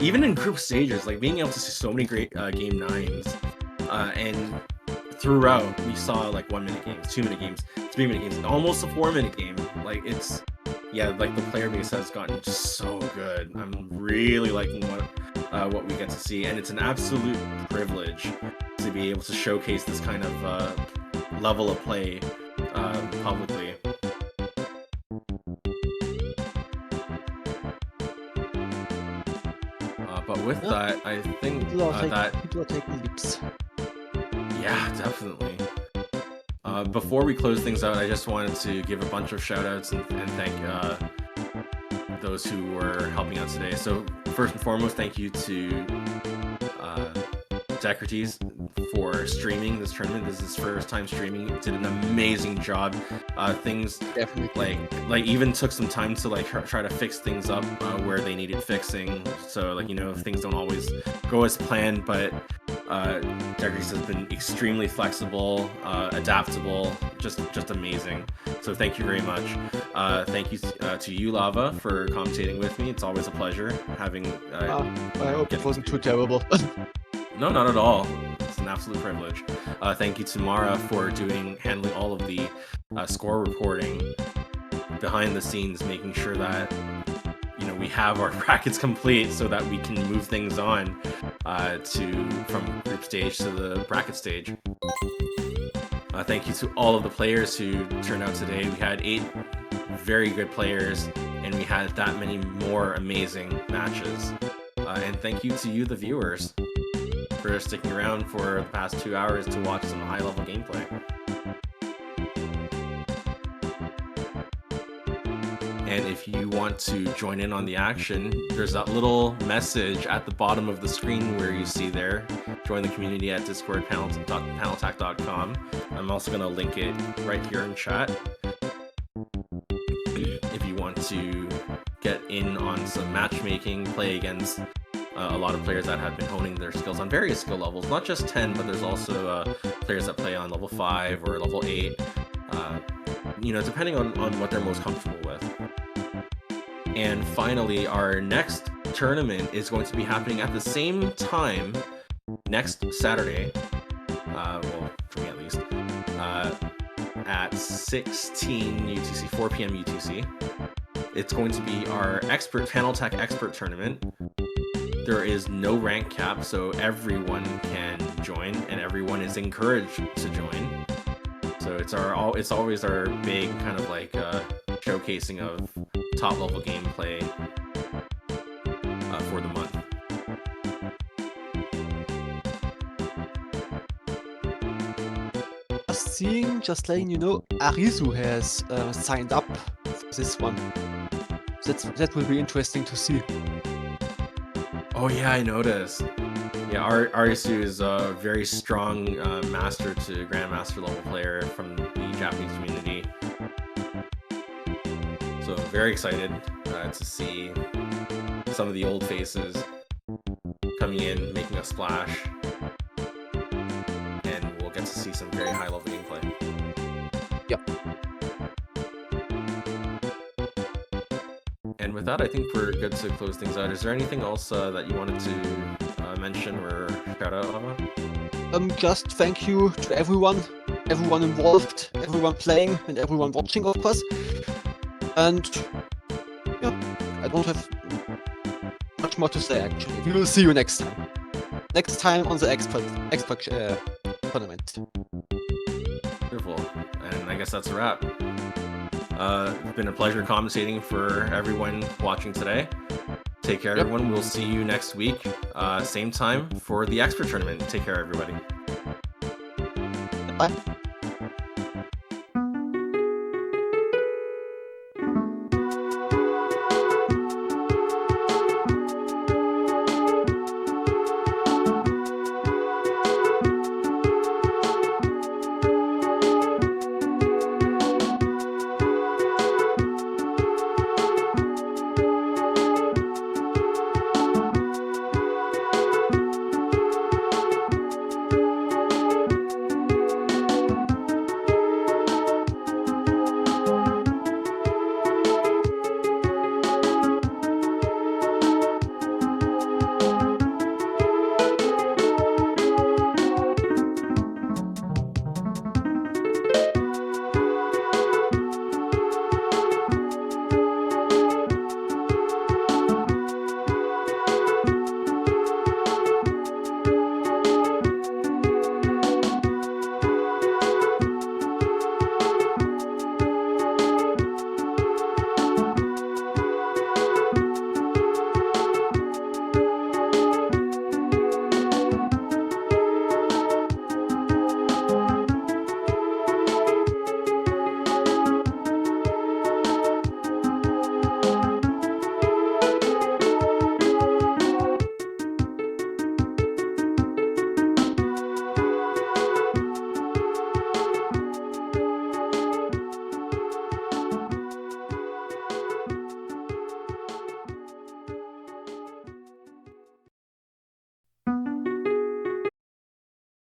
Speaker 1: Even in group stages, like being able to see so many great game 9s, and throughout we saw like 1-minute games, 2-minute games, 3-minute games, almost a 4-minute game. Like it's, yeah, like the player base has gotten just so good. I'm really liking what we get to see, and it's an absolute privilege to be able to showcase this kind of level of play publicly. But with
Speaker 2: Yeah.
Speaker 1: that, I think
Speaker 2: People are,
Speaker 1: that
Speaker 2: people are taking leaps.
Speaker 1: yeah, definitely. Before we close things out, I just wanted to give a bunch of shout outs and thank those who were helping out today. So first and foremost, thank you to Decrites for streaming this tournament. This is his first time streaming. Did an amazing job. Things
Speaker 2: Definitely.
Speaker 1: like even took some time to like try to fix things up where they needed fixing. So like, you know, things don't always go as planned, but Decrites has been extremely flexible, adaptable, just amazing. So thank you very much. Thank you to you, Lava, for commentating with me. It's always a pleasure having.
Speaker 2: I hope it wasn't too terrible.
Speaker 1: No, not at all. It's an absolute privilege. Thank you to Mara for handling all of the score reporting behind the scenes, making sure that, you know, we have our brackets complete so that we can move things on from group stage to the bracket stage. Thank you to all of the players who turned out today. We had 8 very good players, and we had that many more amazing matches. And thank you to you, the viewers, for sticking around for the past 2 hours to watch some high-level gameplay. And if you want to join in on the action, there's that little message at the bottom of the screen where you see there. Join the community at discord.paneltac.com. I'm also going to link it right here in chat. If you want to get in on some matchmaking, play against a lot of players that have been honing their skills on various skill levels, not just 10, but there's also players that play on level 5 or level 8, you know, depending on what they're most comfortable with. And finally, our next tournament is going to be happening at the same time next Saturday, well, for me at least, at 16 UTC, 4 p.m. UTC. It's going to be our Panel-Tech expert tournament. There is no rank cap, so everyone can join, and everyone is encouraged to join. So it's always our big kind of like showcasing of top level gameplay for the month.
Speaker 2: Just letting you know, Arizu has signed up for this one. That will be interesting to see.
Speaker 1: Oh yeah, I noticed. Yeah, Arisu is a very strong master to grandmaster level player from the Japanese community. So very excited to see some of the old faces coming in, making a splash, and we'll get to see some very high level gameplay.
Speaker 2: Yep.
Speaker 1: And with that, I think we're good to close things out. Is there anything else that you wanted to mention or shout out, Ava?
Speaker 2: Just thank you to everyone involved, everyone playing, and everyone watching, of course. And yeah, I don't have much more to say actually. We will see you next time. Next time on the expert tournament.
Speaker 1: Beautiful. And I guess that's a wrap. It's been a pleasure commentating for everyone watching today. Take care, everyone. We'll see you next week, same time for the expert tournament. Take care, everybody.
Speaker 2: Bye.